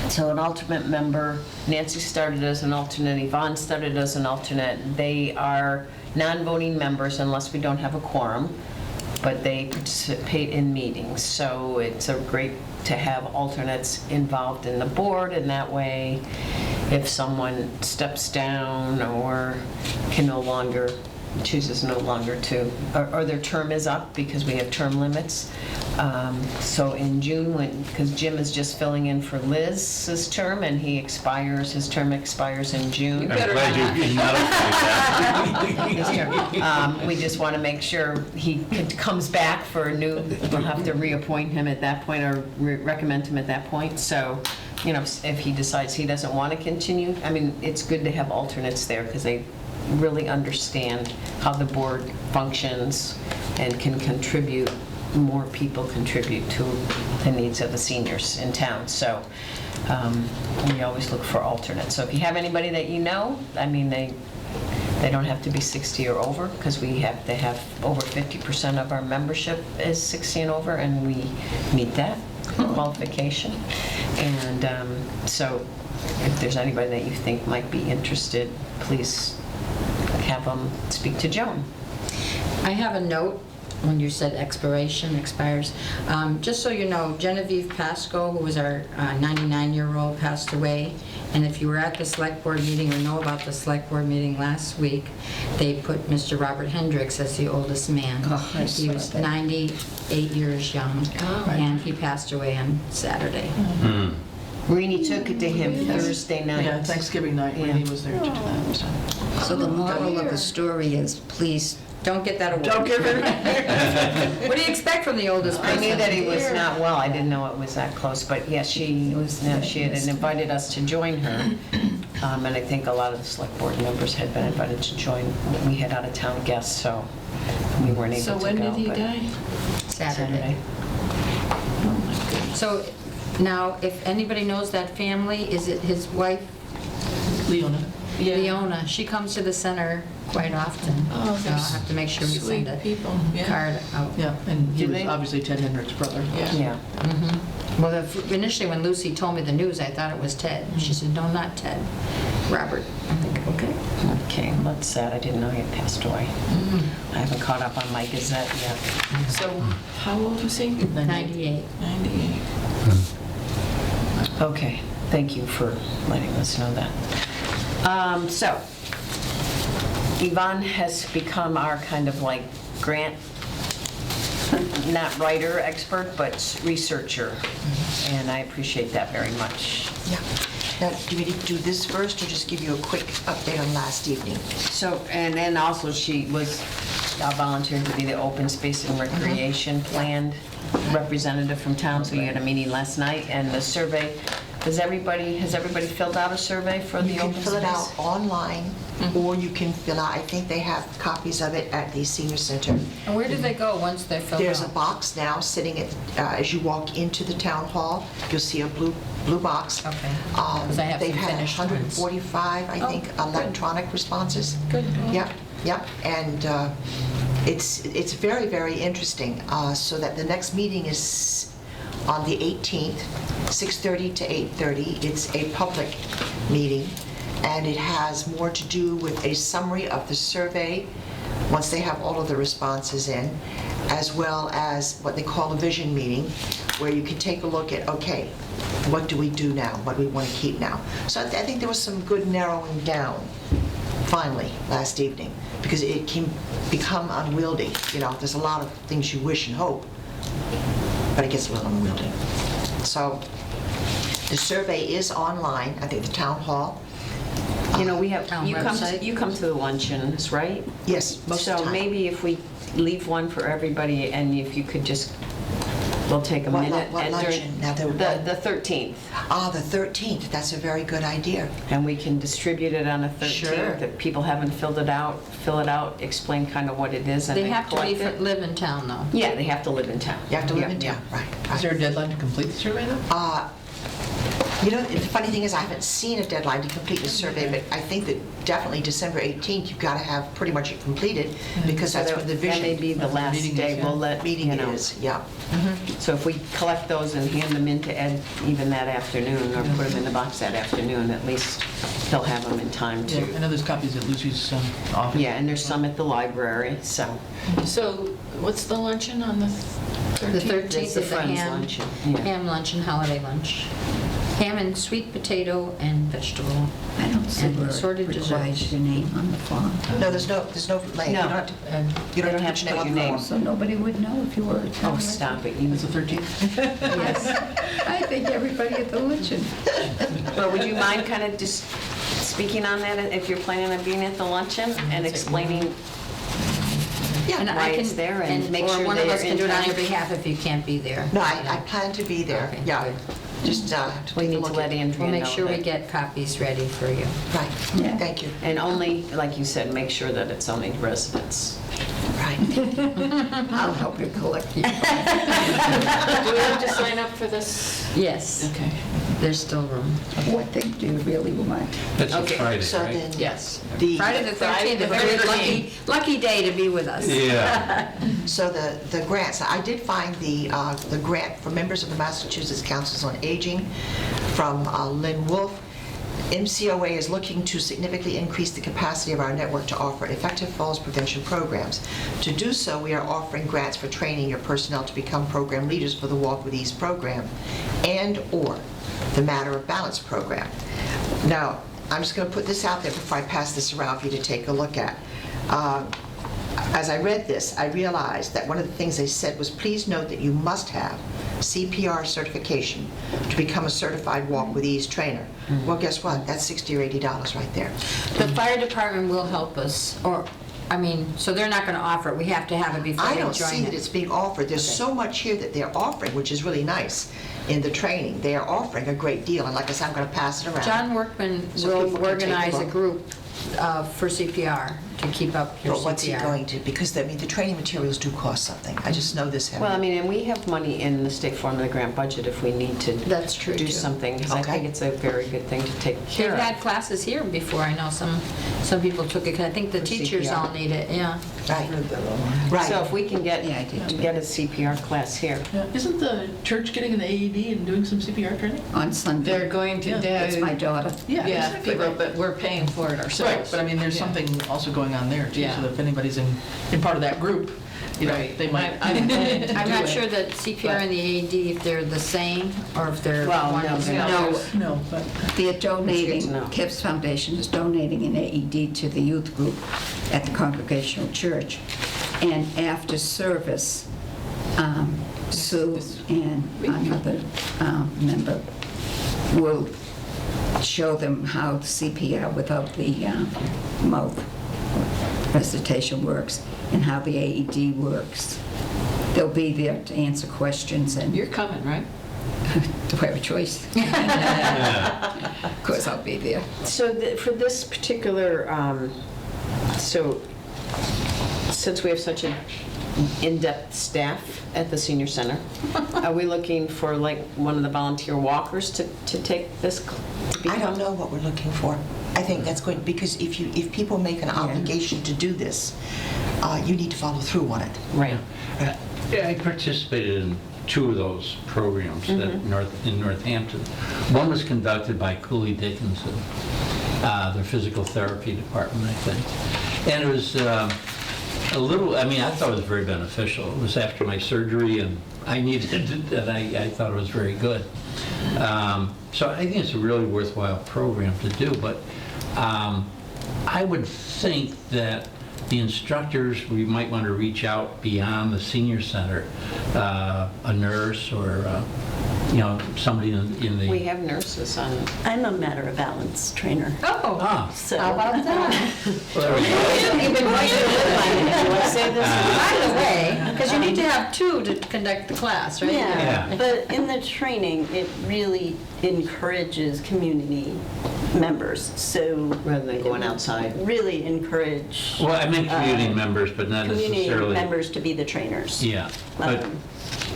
Speaker 1: So an alternate member, Nancy started as an alternate, Yvonne started as an alternate. They are non-voting members unless we don't have a quorum, but they participate in meetings. So it's great to have alternates involved in the board, and that way, if someone steps down or chooses no longer to, or their term is up, because we have term limits. So in June, because Jim is just filling in for Liz's term, and his term expires in June.
Speaker 4: I'm glad you modified that.
Speaker 1: We just want to make sure he comes back for a new, we'll have to reappoint him at that point, or recommend him at that point. So, if he decides he doesn't want to continue, I mean, it's good to have alternates there, because they really understand how the board functions and can contribute, more people contribute to the needs of the seniors in town. So we always look for alternates. So if you have anybody that you know, I mean, they don't have to be 60 or over, because they have over 50% of our membership is 60 and over, and we meet that qualification. And so if there's anybody that you think might be interested, please have them speak to Joan.
Speaker 3: I have a note when you said expires. Just so you know, Genevieve Pasco, who was our 99-year-old, passed away. And if you were at the select board meeting or know about the select board meeting last week, they put Mr. Robert Hendricks as the oldest man.
Speaker 2: Oh, I
Speaker 3: He was
Speaker 2: saw that.
Speaker 3: 98 years young, and he passed away on Saturday.
Speaker 1: Rini took it to him Thursday night.
Speaker 6: Yeah, Thanksgiving night, when he was there to do that, so.
Speaker 2: So the moral of the story is, please,
Speaker 3: Don't get that award.
Speaker 6: Don't give it.
Speaker 3: What do you expect from the oldest
Speaker 1: I
Speaker 3: person?
Speaker 1: knew that he was not well. I didn't know it was that close, but yes, she had invited us to join her. And I think a lot of the select board members had been invited to join. We had out-of-town guests, so we weren't able to go.
Speaker 9: So when did he
Speaker 1: but-
Speaker 9: die?
Speaker 3: Saturday. So now, if anybody knows that family, is it his wife,
Speaker 6: Leona.
Speaker 3: Leona? She comes to the center quite often.
Speaker 9: Oh,
Speaker 3: So
Speaker 9: they're
Speaker 3: I'll have to make sure we send
Speaker 9: sweet
Speaker 3: a
Speaker 9: people, yeah.
Speaker 3: card out.
Speaker 6: Yeah, and he
Speaker 1: Do
Speaker 6: was
Speaker 1: they?
Speaker 6: obviously Ted Hendricks' brother.
Speaker 9: Yeah.
Speaker 1: Yeah.
Speaker 3: Well, initially when Lucy told me the news, I thought it was Ted. She said, no, not Ted, Robert. I think, okay.
Speaker 1: Okay, well, that's sad. I didn't know he had passed away. I haven't caught up on my Gazette yet.
Speaker 9: So how old was he?
Speaker 3: 98.
Speaker 9: 98.
Speaker 1: Okay, thank you for letting us know that. So, Yvonne has become our kind of like grant, not writer expert, but researcher, and I appreciate that very much.
Speaker 7: Yeah. Now, do we need to do this first, or just give you a quick update on last evening?
Speaker 1: So, and then also she was volunteered to be the open space and recreation plan representative from town, so you had a meeting last night, and the survey, has everybody filled out a survey for the
Speaker 7: You
Speaker 1: open
Speaker 7: can
Speaker 1: space?
Speaker 7: fill it out online, or you can fill out, I think they have copies of it at the senior center.
Speaker 3: And where do they go once they're filled out?
Speaker 7: There's a box now sitting at, as you walk into the town hall, you'll see a blue box.
Speaker 3: Okay. 'Cause I have
Speaker 7: They've
Speaker 3: some
Speaker 7: had
Speaker 3: finished ones.
Speaker 7: 145, I think, electronic responses.
Speaker 3: Good.
Speaker 7: Yep, and it's very, very interesting, so that the next meeting is on the 18th, 6:30 to 8:30. It's a public meeting, and it has more to do with a summary of the survey, once they have all of the responses in, as well as what they call a vision meeting, where you can take a look at, okay, what do we do now? What do we want to keep now? So I think there was some good narrowing down, finally, last evening, because it can become unwieldy. You know, there's a lot of things you wish and hope, but it gets a little unwieldy. So The survey is online, I think the town hall.
Speaker 1: You know, we have,
Speaker 3: Town
Speaker 1: you
Speaker 3: website.
Speaker 1: come to the luncheons, right?
Speaker 7: Yes, most of the
Speaker 1: So
Speaker 7: time.
Speaker 1: maybe if we leave one for everybody, and if you could just, we'll take a
Speaker 7: What
Speaker 1: minute.
Speaker 7: what
Speaker 1: and
Speaker 7: luncheon? Now,
Speaker 1: The 13th,
Speaker 7: The 13th, that's a very good idea.
Speaker 1: and we can distribute it on the 13th.
Speaker 7: Sure.
Speaker 1: If people haven't filled it out, fill it out, explain kind of what it is, and
Speaker 3: They
Speaker 1: then
Speaker 3: have to
Speaker 1: collect it.
Speaker 3: live in town, though.
Speaker 1: Yeah, they have to live in town.
Speaker 7: You have to live
Speaker 1: Yeah,
Speaker 7: in
Speaker 1: yeah.
Speaker 7: town, right.
Speaker 6: Is
Speaker 7: right.
Speaker 6: there a deadline to complete the survey, though?
Speaker 7: You know, the funny thing is, I haven't seen a deadline to complete the survey, but I think that definitely December 18th, you've got to have pretty much it completed, because
Speaker 1: So
Speaker 7: that's
Speaker 1: that
Speaker 7: when the
Speaker 1: that may
Speaker 7: vision
Speaker 1: be the last
Speaker 6: meeting is,
Speaker 1: day,
Speaker 6: yeah.
Speaker 1: we'll let,
Speaker 7: meeting
Speaker 1: you know.
Speaker 7: is, yeah.
Speaker 1: So if we collect those and hand them in to Ed even that afternoon, or put them in the box that afternoon, at least he'll have them in time
Speaker 6: Yeah, I
Speaker 1: to.
Speaker 6: know there's copies at Lucy's office.
Speaker 1: Yeah, and there's some at the library, so.
Speaker 9: So what's the luncheon on the 13th?
Speaker 3: The 13th
Speaker 1: That's the
Speaker 3: is a
Speaker 1: Friends
Speaker 3: ham,
Speaker 1: luncheon, yeah.
Speaker 3: ham luncheon, holiday lunch. Ham and sweet potato and vegetable.
Speaker 2: I don't see
Speaker 3: And
Speaker 2: where
Speaker 3: assorted
Speaker 2: it requires
Speaker 3: desserts.
Speaker 2: your name on the form.
Speaker 7: No, there's no lane.
Speaker 1: No.
Speaker 7: You don't have to,
Speaker 3: And
Speaker 7: you don't
Speaker 1: don't
Speaker 7: have to put your name on the
Speaker 1: name.
Speaker 7: form.
Speaker 2: So nobody would know if you were a town
Speaker 1: Oh, stop it. You-
Speaker 6: It's the 13th?
Speaker 2: Yes. I think everybody at the luncheon.
Speaker 1: Well, would you mind kind of just speaking on that, if you're planning on being at the luncheon, and explaining
Speaker 3: and
Speaker 1: why
Speaker 3: I can,
Speaker 1: it's there and make
Speaker 3: or
Speaker 1: sure
Speaker 3: one of
Speaker 1: they're
Speaker 3: us can
Speaker 1: in
Speaker 3: do it on
Speaker 1: time.
Speaker 3: your behalf if you can't be there.
Speaker 7: No, I plan to be there,
Speaker 3: Okay,
Speaker 7: yeah.
Speaker 3: good.
Speaker 7: Just to
Speaker 1: We
Speaker 7: take a
Speaker 1: need to
Speaker 7: look
Speaker 1: let
Speaker 7: at.
Speaker 1: Andrea
Speaker 3: We'll
Speaker 1: know
Speaker 3: make sure we
Speaker 1: that.
Speaker 3: get copies ready for you.
Speaker 7: Right,
Speaker 2: Yeah.
Speaker 7: thank you.
Speaker 1: And only, like you said, make sure that it's only residents.
Speaker 7: Right.
Speaker 2: I'll help you collect it.
Speaker 9: Do we have to sign up for this?
Speaker 3: Yes,
Speaker 9: Okay.
Speaker 3: there's still room.
Speaker 2: What thing do you really want?
Speaker 4: That's a
Speaker 1: Okay,
Speaker 4: Friday,
Speaker 7: So
Speaker 4: right?
Speaker 7: then,
Speaker 9: Yes.
Speaker 3: Friday the 13th, a very lucky day to be with us.
Speaker 4: Yeah.
Speaker 7: so the grants, I did find the grant for members of the Massachusetts Councils on Aging from Lynn Wolf. MCOA is looking to significantly increase the capacity of our network to offer effective falls prevention programs. To do so, we are offering grants for training your personnel to become program leaders for the Walk with Ease program and/or the Matter of Balance program. Now, I'm just going to put this out there before I pass this around for you to take a look at. As I read this, I realized that one of the things they said was, please note that you must have CPR certification to become a certified Walk with Ease trainer. Well, guess what? That's $60 or $80 right there.
Speaker 3: The fire department will help us, so they're not going to offer it. We have to have it before
Speaker 7: I
Speaker 3: we
Speaker 7: don't see
Speaker 3: join
Speaker 7: that
Speaker 3: it.
Speaker 7: it's being offered. There's
Speaker 3: Okay.
Speaker 7: so much here that they're offering, which is really nice in the training. They are offering a great deal, and like I said, I'm going to pass it around.
Speaker 3: John Workman
Speaker 7: So
Speaker 3: will
Speaker 7: people can take a
Speaker 3: organize a
Speaker 7: look.
Speaker 3: group for CPR to keep up your
Speaker 7: But what's he
Speaker 3: CPR.
Speaker 7: going to? Because, the training materials do cost something. I just know this.
Speaker 1: Well, I mean, and we have money in the state formula grant budget if we need to
Speaker 3: That's true,
Speaker 1: do
Speaker 3: too.
Speaker 1: something, because I
Speaker 7: Okay.
Speaker 1: think it's a very good thing to take
Speaker 3: They've
Speaker 1: care
Speaker 3: had
Speaker 1: of.
Speaker 3: classes here before. I know some people took it. 'Cause I think the
Speaker 1: For
Speaker 3: teachers
Speaker 1: CPR.
Speaker 3: all need it, yeah.
Speaker 7: Right.
Speaker 5: Right.
Speaker 1: So if we can get
Speaker 2: Yeah, I did too.
Speaker 1: get a CPR class here.
Speaker 6: Yeah. Isn't the church getting an AED and doing some CPR training?
Speaker 2: On Sunday.
Speaker 9: They're going to,
Speaker 2: That's my daughter.
Speaker 6: Yeah,
Speaker 9: yeah,
Speaker 6: exactly,
Speaker 9: people,
Speaker 6: right.
Speaker 9: but we're paying for it
Speaker 6: Right,
Speaker 9: ourselves.
Speaker 6: but I mean, there's
Speaker 9: Yeah.
Speaker 6: something also going on there too,
Speaker 9: Yeah.
Speaker 6: so that if anybody's in part of that group,
Speaker 9: Right.
Speaker 6: they might.
Speaker 9: I'm planning to
Speaker 3: I'm
Speaker 9: do
Speaker 3: not
Speaker 9: it.
Speaker 3: sure that CPR and the AED, if they're the same, or if they're
Speaker 1: Well,
Speaker 3: one
Speaker 1: no,
Speaker 3: of
Speaker 1: they're
Speaker 3: them.
Speaker 1: not.
Speaker 2: No,
Speaker 6: No, but
Speaker 2: they're donating,
Speaker 1: to know.
Speaker 2: Kev's Foundation is donating an AED to the youth group at the Congregational Church. And after service, Sue and another member will show them how CPR without the mouth recitation works and how the AED works. They'll be there to answer questions and
Speaker 9: You're coming, right?
Speaker 2: do I have a choice? Of course I'll be there.
Speaker 1: So for this particular, so since we have such an in-depth staff at the senior center, are we looking for like one of the volunteer walkers to take this?
Speaker 7: I don't know what we're looking for. I think that's going, because if people make an obligation to do this, you need to follow through on it.
Speaker 1: Right.
Speaker 4: Yeah, I participated in 2 of those programs that in Northampton. One was conducted by Cooley Dickinson, their physical therapy department, I think. And it was a little, I thought it was very beneficial. It was after my surgery, and I needed it, and I thought it was very good. So I think it's a really worthwhile program to do, but I would think that the instructors, we might want to reach out beyond the senior center, a nurse or somebody in the...
Speaker 1: We have nurses on.
Speaker 8: I'm a matter of balance trainer.
Speaker 3: Oh,
Speaker 4: Ah,
Speaker 8: So
Speaker 3: how about that?
Speaker 4: well, there we go.
Speaker 1: You've been right to live on it. You want to say this?
Speaker 3: By the way, because you need to have two to conduct the class, right?
Speaker 4: Yeah.
Speaker 8: Yeah, but in the training, it really encourages community members, so.
Speaker 1: Rather than going outside.
Speaker 8: Really encourage.
Speaker 4: Well, I meant community members, but not
Speaker 8: Community
Speaker 4: necessarily...
Speaker 8: members to be the trainers.
Speaker 4: Yeah, but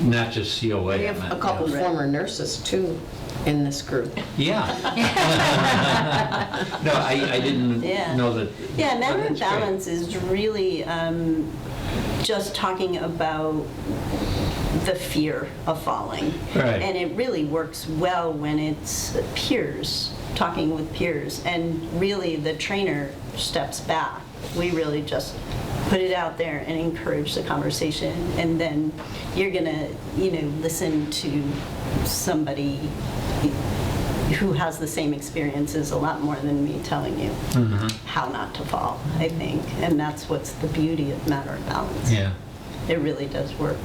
Speaker 4: not just COA.
Speaker 1: We
Speaker 4: I
Speaker 1: have
Speaker 4: meant,
Speaker 1: a couple
Speaker 4: yeah.
Speaker 1: former nurses too in this group.
Speaker 4: Yeah. No, I didn't
Speaker 8: Yeah.
Speaker 4: know that.
Speaker 8: Yeah, matter of
Speaker 4: That's great.
Speaker 8: balance is really just talking about the fear of falling.
Speaker 4: Right.
Speaker 8: And it really works well when it's peers, talking with peers. And really, the trainer steps back. We really just put it out there and encourage the conversation. And then you're going to, listen to somebody who has the same experiences a lot more than me telling you how not to fall, I think. And that's what's the beauty of matter of balance.
Speaker 4: Yeah.
Speaker 8: It really does work.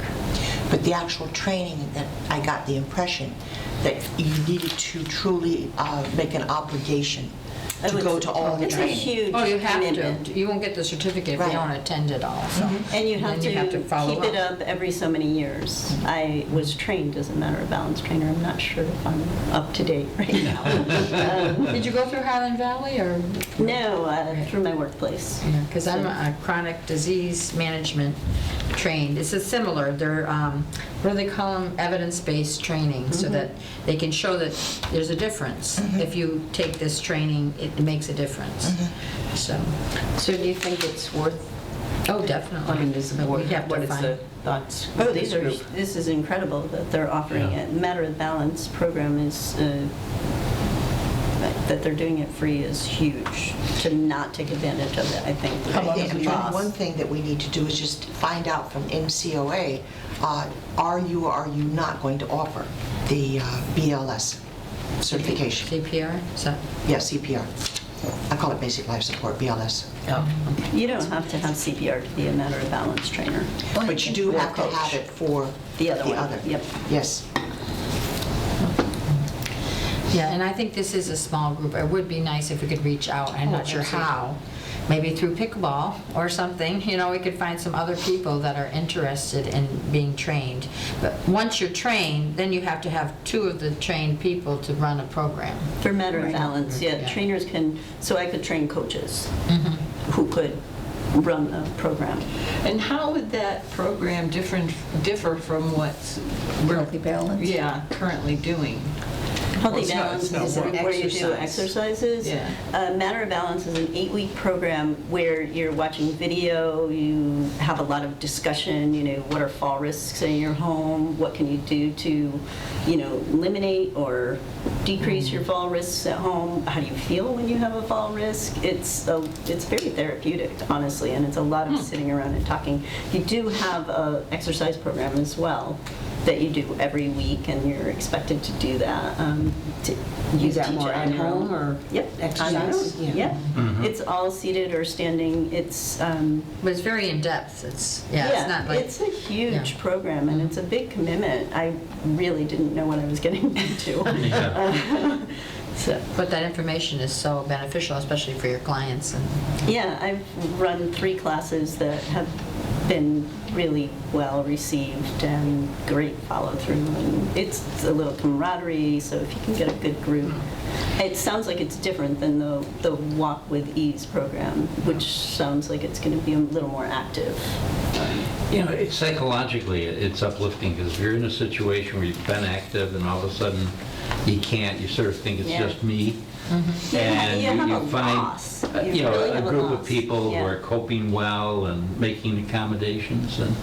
Speaker 7: But the actual training, that I got the impression that you needed to truly make an obligation to go to all the
Speaker 8: It's a
Speaker 7: training.
Speaker 8: huge
Speaker 3: Oh, you have
Speaker 8: commitment.
Speaker 3: to. You won't get the certificate if
Speaker 7: Right.
Speaker 3: you don't attend it all, so.
Speaker 8: And you have
Speaker 3: then
Speaker 8: to
Speaker 3: follow
Speaker 8: keep it up every so many years. I was trained as a matter of balance trainer. I'm not sure if I'm up to date right now.
Speaker 3: Did you go through Highland Valley or?
Speaker 8: No, through my workplace.
Speaker 3: Because I'm a chronic disease management trained. This is similar. They're, what do they call them? Evidence-based training, so that they can show that there's a difference. If you take this training, it makes a difference. So,
Speaker 1: So do you think it's worth,
Speaker 3: oh, definitely.
Speaker 1: I mean, this
Speaker 3: But we
Speaker 1: board,
Speaker 3: have
Speaker 1: what
Speaker 3: to
Speaker 1: is
Speaker 3: find.
Speaker 1: the thoughts?
Speaker 8: Oh,
Speaker 1: of this group?
Speaker 8: this is incredible that they're offering
Speaker 4: Yeah.
Speaker 8: it. Matter of Balance program is, that they're doing it free is huge. To not take advantage of it, I think,
Speaker 5: How long
Speaker 8: is
Speaker 5: is
Speaker 8: a
Speaker 5: it?
Speaker 8: loss.
Speaker 7: One thing that we need to do is just find out from NCOA, are you or are you not going to offer the BLS certification?
Speaker 3: CPR, is that?
Speaker 7: Yeah, CPR. I call it basic life support, BLS.
Speaker 1: Oh,
Speaker 8: You don't have to have CPR to be a Matter of Balance trainer.
Speaker 7: But you do
Speaker 8: Or
Speaker 7: have to
Speaker 8: coach.
Speaker 7: have it for
Speaker 8: The other one,
Speaker 7: other.
Speaker 8: yep.
Speaker 7: Yes.
Speaker 3: Yeah, and I think this is a small group. It would be nice if we could reach out. I'm not sure how. Maybe through pickleball or something, we could find some other people that are interested in being trained. But once you're trained, then you have to have two of the trained people to run a program.
Speaker 8: For Matter of Balance, yeah,
Speaker 3: Yeah.
Speaker 8: trainers can, so I could train coaches who could run the program.
Speaker 9: And how would that program differ from what we're
Speaker 2: Healthy balance.
Speaker 9: currently doing?
Speaker 8: Healthy
Speaker 9: Well,
Speaker 8: Balance
Speaker 9: it's not
Speaker 8: is
Speaker 9: more
Speaker 8: where you do
Speaker 9: exercise.
Speaker 8: exercises.
Speaker 9: Yeah.
Speaker 8: Matter of Balance is an 8-week program where you're watching video, you have a lot of discussion, what are fall risks in your home, what can you do to, eliminate or decrease your fall risks at home, how do you feel when you have a fall risk. It's very therapeutic, honestly, and it's a lot of sitting around and talking. You do have a exercise program as well that you do every week, and you're expected to do that. You
Speaker 1: Is that
Speaker 8: teach
Speaker 1: more
Speaker 8: it
Speaker 1: at
Speaker 8: on your own.
Speaker 1: home or
Speaker 8: Yep.
Speaker 1: exercise?
Speaker 8: On your own. Yeah. It's all seated or standing. It's
Speaker 3: But it's very in-depth. It's not like...
Speaker 8: it's a huge
Speaker 3: Yeah.
Speaker 8: program, and it's a big commitment. I really didn't know what I was getting into.
Speaker 4: Yeah.
Speaker 8: So,
Speaker 3: But that information is so beneficial, especially for your clients. And
Speaker 8: yeah, I've run 3 classes that have been really well received and great follow through, and it's a little camaraderie, so if you can get a good group. It sounds like it's different than the Walk with Ease program, which sounds like it's going to be a little more active.
Speaker 4: Psychologically, it's uplifting because if you're in a situation where you've been active and all of a sudden you can't, you sort of think it's
Speaker 8: Yeah.
Speaker 4: just me.
Speaker 8: You
Speaker 4: And
Speaker 8: have
Speaker 4: you
Speaker 8: a
Speaker 4: find,
Speaker 8: loss. You really
Speaker 4: a
Speaker 8: have a
Speaker 4: group of
Speaker 8: loss.
Speaker 4: people who
Speaker 8: Yeah.
Speaker 4: are coping well and making accommodations. And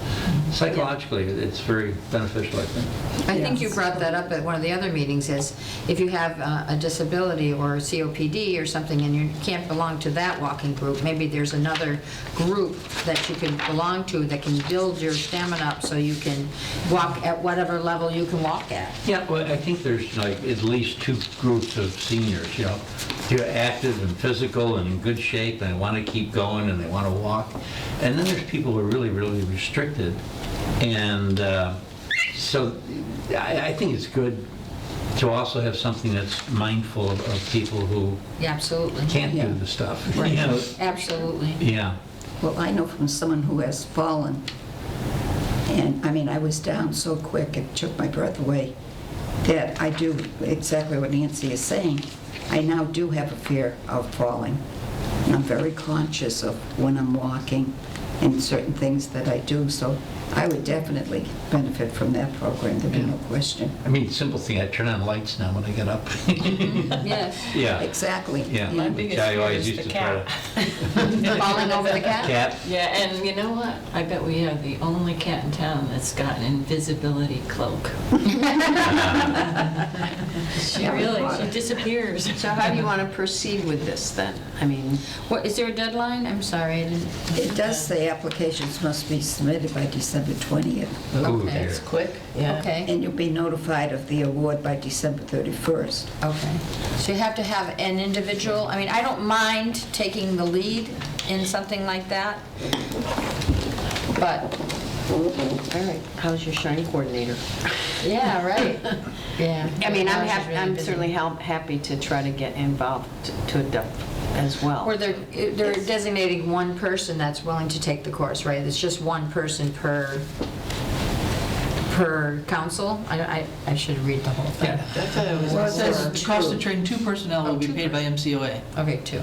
Speaker 4: psychologically, it's very beneficial, I think.
Speaker 3: I think you brought that up at one of the other meetings, is if you have a disability or a COPD or something and you can't belong to that walking group, maybe there's another group that you can belong to that can build your stamina up so you can walk at whatever level you can walk at.
Speaker 4: Yeah, well, I think there's like at least 2 groups of seniors, They're active and physical and in good shape and they want to keep going and they want to walk. And then there's people who are really, really restricted. And so I think it's good to also have something that's mindful of people who
Speaker 3: Yeah, absolutely.
Speaker 4: can't
Speaker 2: Yeah.
Speaker 4: do the stuff.
Speaker 3: Right.
Speaker 4: You know,
Speaker 3: Absolutely.
Speaker 4: yeah.
Speaker 2: Well, I know from someone who has fallen, and I mean, I was down so quick, it took my breath away, that I do exactly what Nancy is saying. I now do have a fear of falling, and I'm very conscious of when I'm walking and certain things that I do, so I would definitely benefit from that program, there'd be no question.
Speaker 4: I mean, simple thing, I turn on lights now when I get up.
Speaker 3: Yes.
Speaker 4: Yeah,
Speaker 2: Exactly.
Speaker 4: yeah.
Speaker 9: My
Speaker 4: Which
Speaker 9: biggest
Speaker 4: I
Speaker 9: fear
Speaker 4: always
Speaker 9: is
Speaker 4: used
Speaker 9: the
Speaker 4: to try to.
Speaker 3: Falling over the cat?
Speaker 4: Cat?
Speaker 9: Yeah, and you know what? I bet we have the only cat in town that's got an invisibility cloak. She really, she disappears.
Speaker 1: So how do you want to proceed with this then? I mean,
Speaker 3: What, is there a deadline? I'm sorry, I didn't.
Speaker 2: It does say applications must be submitted by December 20th,
Speaker 4: Ooh,
Speaker 3: Okay.
Speaker 4: dear.
Speaker 9: It's quick, yeah.
Speaker 3: Okay,
Speaker 2: and you'll be notified of the award by December 31st.
Speaker 3: okay. So you have to have an individual, I mean, I don't mind taking the lead in something like that, but,
Speaker 1: all right, how's your shiny coordinator?
Speaker 3: yeah, right. Yeah.
Speaker 1: I mean, I'm
Speaker 3: Ours is really busy.
Speaker 1: certainly happy to try to get involved to a depth as well.
Speaker 3: Or they're designating one person that's willing to take the course, right? It's just one person per council? I should read the whole thing.
Speaker 6: That's how it was.
Speaker 2: Well,
Speaker 6: It says
Speaker 2: there's
Speaker 6: the cost
Speaker 2: two.
Speaker 6: to train 2 personnel will be paid by MCOA.
Speaker 3: Okay, 2.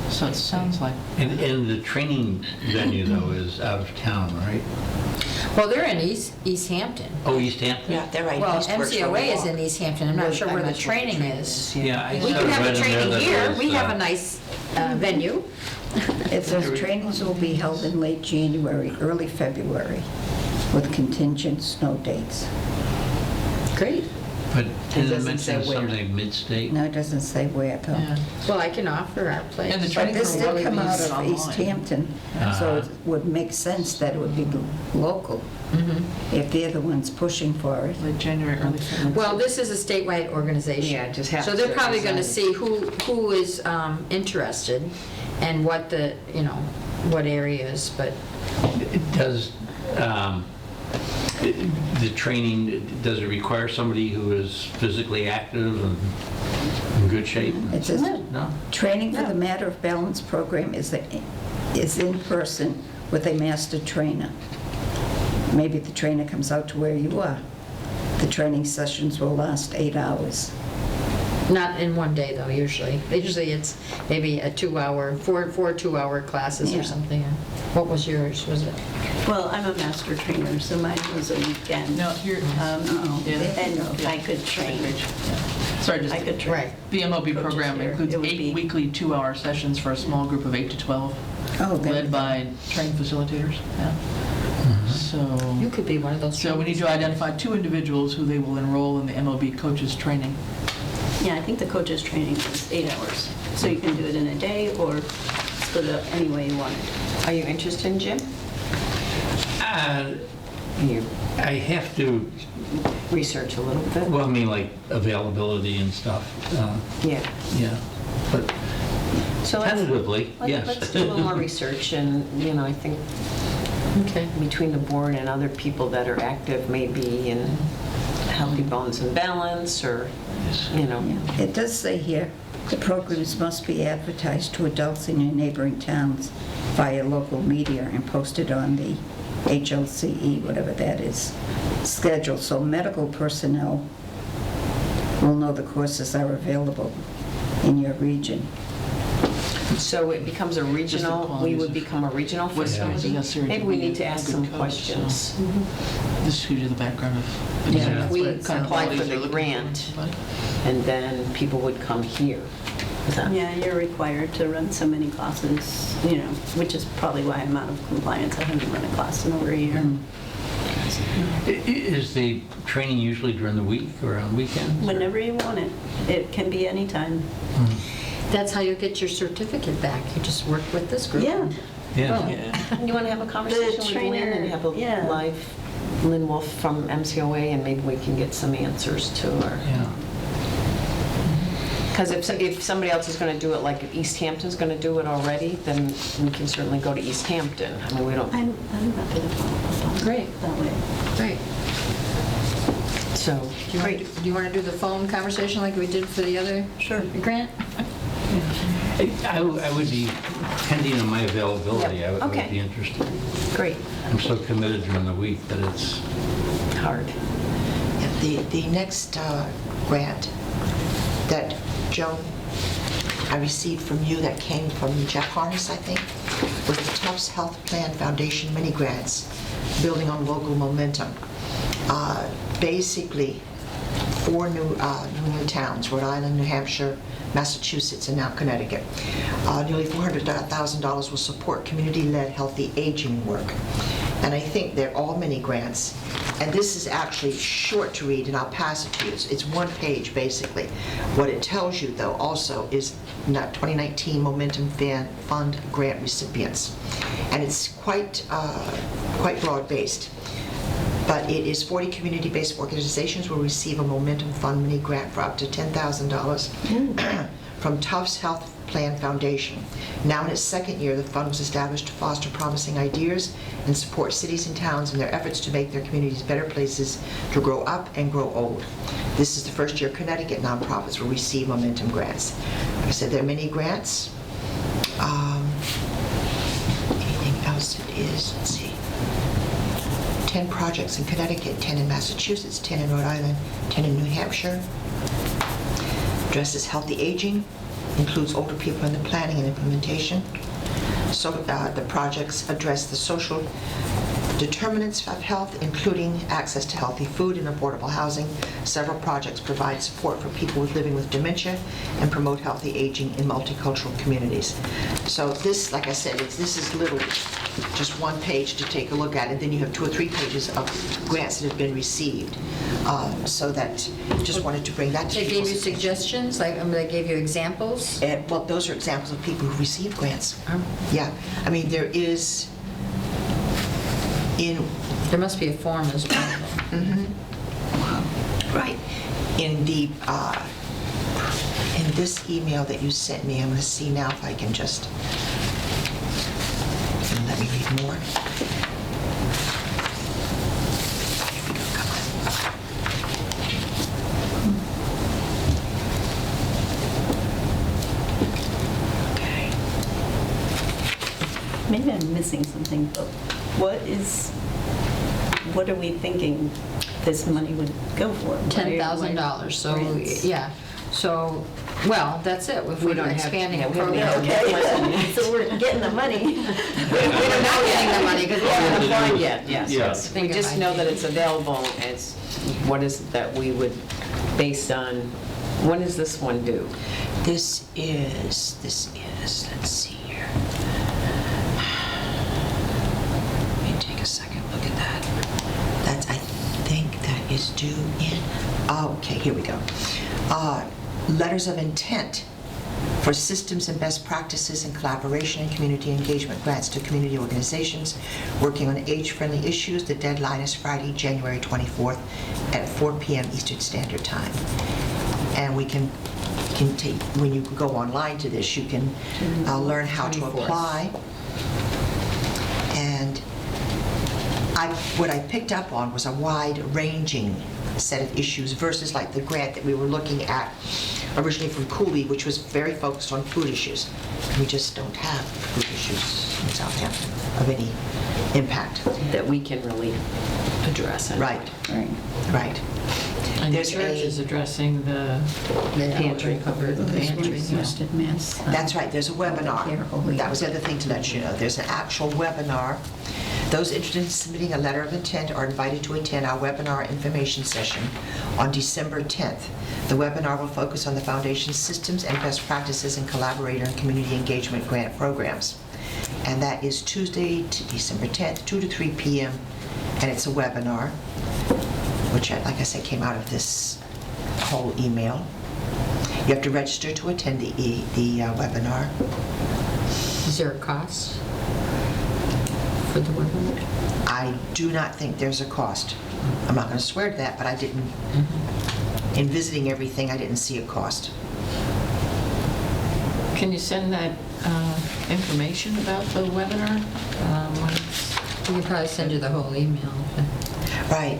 Speaker 6: So it sounds like,
Speaker 4: And the training venue, though, is out of town, right?
Speaker 3: Well, they're in Easthampton.
Speaker 4: Oh, Easthampton?
Speaker 7: Yeah, they're right.
Speaker 3: Well,
Speaker 7: East Works where we
Speaker 3: MCOA is
Speaker 7: walk.
Speaker 3: in Easthampton. I'm not sure where
Speaker 1: I'm
Speaker 3: the
Speaker 1: not sure what the
Speaker 3: training
Speaker 1: training
Speaker 3: is.
Speaker 1: is,
Speaker 4: Yeah, I
Speaker 3: We
Speaker 4: saw
Speaker 3: can have
Speaker 4: right
Speaker 3: the
Speaker 4: in there
Speaker 3: training
Speaker 4: that
Speaker 3: here.
Speaker 4: was,
Speaker 3: We have a nice venue.
Speaker 2: It says trainings will be held in late January, early February, with contingent snow dates.
Speaker 3: Great.
Speaker 4: But didn't it
Speaker 1: doesn't say
Speaker 4: mention
Speaker 1: where.
Speaker 4: something mid-state?
Speaker 2: No, it doesn't say where though.
Speaker 6: yeah.
Speaker 3: Well, I can offer our place.
Speaker 6: And the
Speaker 2: But
Speaker 6: training
Speaker 2: this
Speaker 6: for
Speaker 2: did
Speaker 6: Wally
Speaker 2: come out
Speaker 6: is
Speaker 2: of
Speaker 6: online.
Speaker 2: East Hampton, so it would make sense that it would be local, if they're the ones pushing for it.
Speaker 6: Late January, early February.
Speaker 3: Well, this is a statewide organization.
Speaker 1: Yeah, it just happens
Speaker 3: So they're
Speaker 1: to
Speaker 3: probably going to
Speaker 1: reside.
Speaker 3: see who is interested and what the, what areas, but
Speaker 4: Does, the training, does it require somebody who is physically active and in good shape?
Speaker 2: It says,
Speaker 4: No?
Speaker 2: training for the Matter of Balance program is in person with a master trainer. Maybe the trainer comes out to where you are. The training sessions will last 8 hours.
Speaker 3: not in one day though, usually. Usually it's maybe a 2-hour, four 2-hour classes
Speaker 2: Yeah.
Speaker 3: or something. What was yours? Was it?
Speaker 8: Well, I'm a master trainer, so mine was a weekend.
Speaker 6: No, here,
Speaker 2: Uh-oh.
Speaker 6: Yeah.
Speaker 8: And I could train.
Speaker 6: sorry, just,
Speaker 8: I could train.
Speaker 3: Right.
Speaker 6: the MOB
Speaker 8: Coaches
Speaker 6: program
Speaker 8: here.
Speaker 6: includes
Speaker 8: It would
Speaker 6: 8
Speaker 8: be-
Speaker 6: weekly 2-hour sessions for a small group of 8 to 12,
Speaker 2: Oh, then-
Speaker 6: led by trained facilitators. Yeah. So,
Speaker 3: You could be one of those.
Speaker 6: so we need to identify 2 individuals who they will enroll in the MOB coaches training.
Speaker 8: Yeah, I think the coach's training is 8 hours. So you can do it in a day or split it up any way you want it.
Speaker 1: Are you interested, Jim? You
Speaker 4: I have to,
Speaker 1: research a little bit?
Speaker 4: well, I mean, like availability and stuff,
Speaker 1: Yeah.
Speaker 4: yeah. But
Speaker 1: So let's-
Speaker 4: tentatively, yes.
Speaker 1: Let's do a little more research, and, I think
Speaker 3: Okay.
Speaker 1: between the board and other people that are active, maybe in Healthy Bones and Balance, or,
Speaker 2: Yeah. It does say here, the programs must be advertised to adults in your neighboring towns via local media and posted on the HLCE, whatever that is, schedule, so medical personnel will know the courses are available in your region.
Speaker 1: so it becomes a regional, we
Speaker 6: qualities
Speaker 1: would
Speaker 6: of-
Speaker 1: become a regional
Speaker 6: What is
Speaker 1: facility?
Speaker 6: necessary to
Speaker 1: Maybe we
Speaker 6: be
Speaker 1: need to
Speaker 6: a
Speaker 1: ask
Speaker 6: good
Speaker 1: some
Speaker 6: coach,
Speaker 1: questions.
Speaker 6: This gives you the background of.
Speaker 1: Yeah,
Speaker 6: exactly
Speaker 1: if we
Speaker 6: what kind of
Speaker 1: apply for
Speaker 6: qualities
Speaker 1: the
Speaker 6: they're looking
Speaker 1: grant.
Speaker 6: for.
Speaker 1: And then people would come here. Is that-
Speaker 8: Yeah, you're required to run so many classes, which is probably why I'm out of compliance. I haven't run a class in over a year.
Speaker 4: Is the training usually during the week or on weekends? or-
Speaker 8: Whenever you want it. It can be anytime.
Speaker 3: That's how you get your certificate back. You just work with this group.
Speaker 8: Yeah.
Speaker 4: Yeah.
Speaker 6: Yeah.
Speaker 1: You want to have a conversation with Lynn
Speaker 8: trainer,
Speaker 1: and have a
Speaker 8: yeah.
Speaker 1: live Lynn Wolf from MCOA, and maybe we can get some answers to her.
Speaker 4: Yeah.
Speaker 1: Because if somebody else is going to do it, like if Easthampton's going to do it already, then we can certainly go to Easthampton. I mean, we don't,
Speaker 8: I'm happy to follow up on
Speaker 3: Great.
Speaker 8: that way.
Speaker 3: Great.
Speaker 1: So,
Speaker 3: Do you want to do the phone conversation like we did for the other grant?
Speaker 4: I would be, depending on my availability,
Speaker 1: Yep.
Speaker 4: I would
Speaker 1: Okay.
Speaker 4: be interested.
Speaker 1: great.
Speaker 4: I'm so committed during the week that it's,
Speaker 1: Hard.
Speaker 7: The next grant that, Joan, I received from you that came from Jeff Harness, I think, was the Tufts Health Plan Foundation mini grants, building on local momentum. Basically, 4 New England towns, Rhode Island, New Hampshire, Massachusetts, and now Connecticut. Nearly $400,000 will support community-led healthy aging work. And I think they're all mini grants. And this is actually short to read, and I'll pass it to you. It's 1 page, basically. What it tells you, though, also is 2019 Momentum Fund grant recipients. And it's quite broad-based. But it is 40 community-based organizations will receive a Momentum Fund mini grant for up to $10,000 from Tufts Health Plan Foundation. Now in its 2nd year, the fund was established to foster promising ideas and support cities and towns in their efforts to make their communities better places to grow up and grow old. This is the first year Connecticut nonprofits will receive Momentum grants. Like I said, there are many grants. Anything else it is, let's see. 10 projects in Connecticut, 10 in Massachusetts, 10 in Rhode Island, 10 in New Hampshire. Addresses healthy aging, includes older people in the planning and implementation. So the projects address the social determinants of health, including access to healthy food and affordable housing. Several projects provide support for people living with dementia and promote healthy aging in multicultural communities. So this, like I said, this is literally just 1 page to take a look at, and then you have 2 or 3 pages of grants that have been received. So that, just wanted to bring that to
Speaker 3: They gave you
Speaker 7: people's attention.
Speaker 3: suggestions, like, they gave you examples?
Speaker 7: Well, those are examples of people who received grants. Yeah, I mean, there is
Speaker 3: There must be a form as well.
Speaker 7: right, in this email that you sent me, I'm going to see now if I can just, let me read more. Here we go, come on. Okay.
Speaker 8: Maybe I'm missing something, but what are we thinking this money would go for?
Speaker 3: $10,000, so, yeah. So, well, that's it. If we're expanding a program.
Speaker 8: Okay, so we're getting the money.
Speaker 3: We're not getting the money because we haven't applied yet.
Speaker 1: Yes,
Speaker 4: Yeah.
Speaker 1: yes. We just know that it's available. It's, what is it that we would, based on, when does this one do?
Speaker 7: This is, let's see here. Let me take a second look at that. I think that is due in, okay, here we go. Letters of intent for systems and best practices in collaboration and community engagement grants to community organizations working on age-friendly issues. The deadline is Friday, January 24th at 4 p.m. Eastern Standard Time. And we can take, when you go online to this, you can learn how to
Speaker 3: 24th.
Speaker 7: apply. And what I picked up on was a wide-ranging set of issues versus like the grant that we were looking at originally from Cooley, which was very focused on food issues. We just don't have food issues in Southampton of any impact.
Speaker 1: That we can really address.
Speaker 7: Right,
Speaker 2: Right.
Speaker 7: right.
Speaker 9: And the
Speaker 7: There's
Speaker 9: church is addressing the
Speaker 3: Pantry.
Speaker 9: covered pantry.
Speaker 2: Hosted Mass.
Speaker 7: That's right, there's a webinar. That was the other thing to let you know. There's an actual webinar. Those interested in submitting a letter of intent are invited to attend our webinar information session on December 10th. The webinar will focus on the Foundation's systems and best practices in collaborator and community engagement grant programs. And that is Tuesday, December 10th, 2 to 3 p.m. And it's a webinar, which, like I said, came out of this whole email. You have to register to attend the webinar.
Speaker 3: Is there a cost for the webinar?
Speaker 7: I do not think there's a cost. I'm not going to swear to that, but I didn't, in visiting everything, I didn't see a cost.
Speaker 9: Can you send that information about the webinar?
Speaker 3: We could probably send you the whole email.
Speaker 7: Right,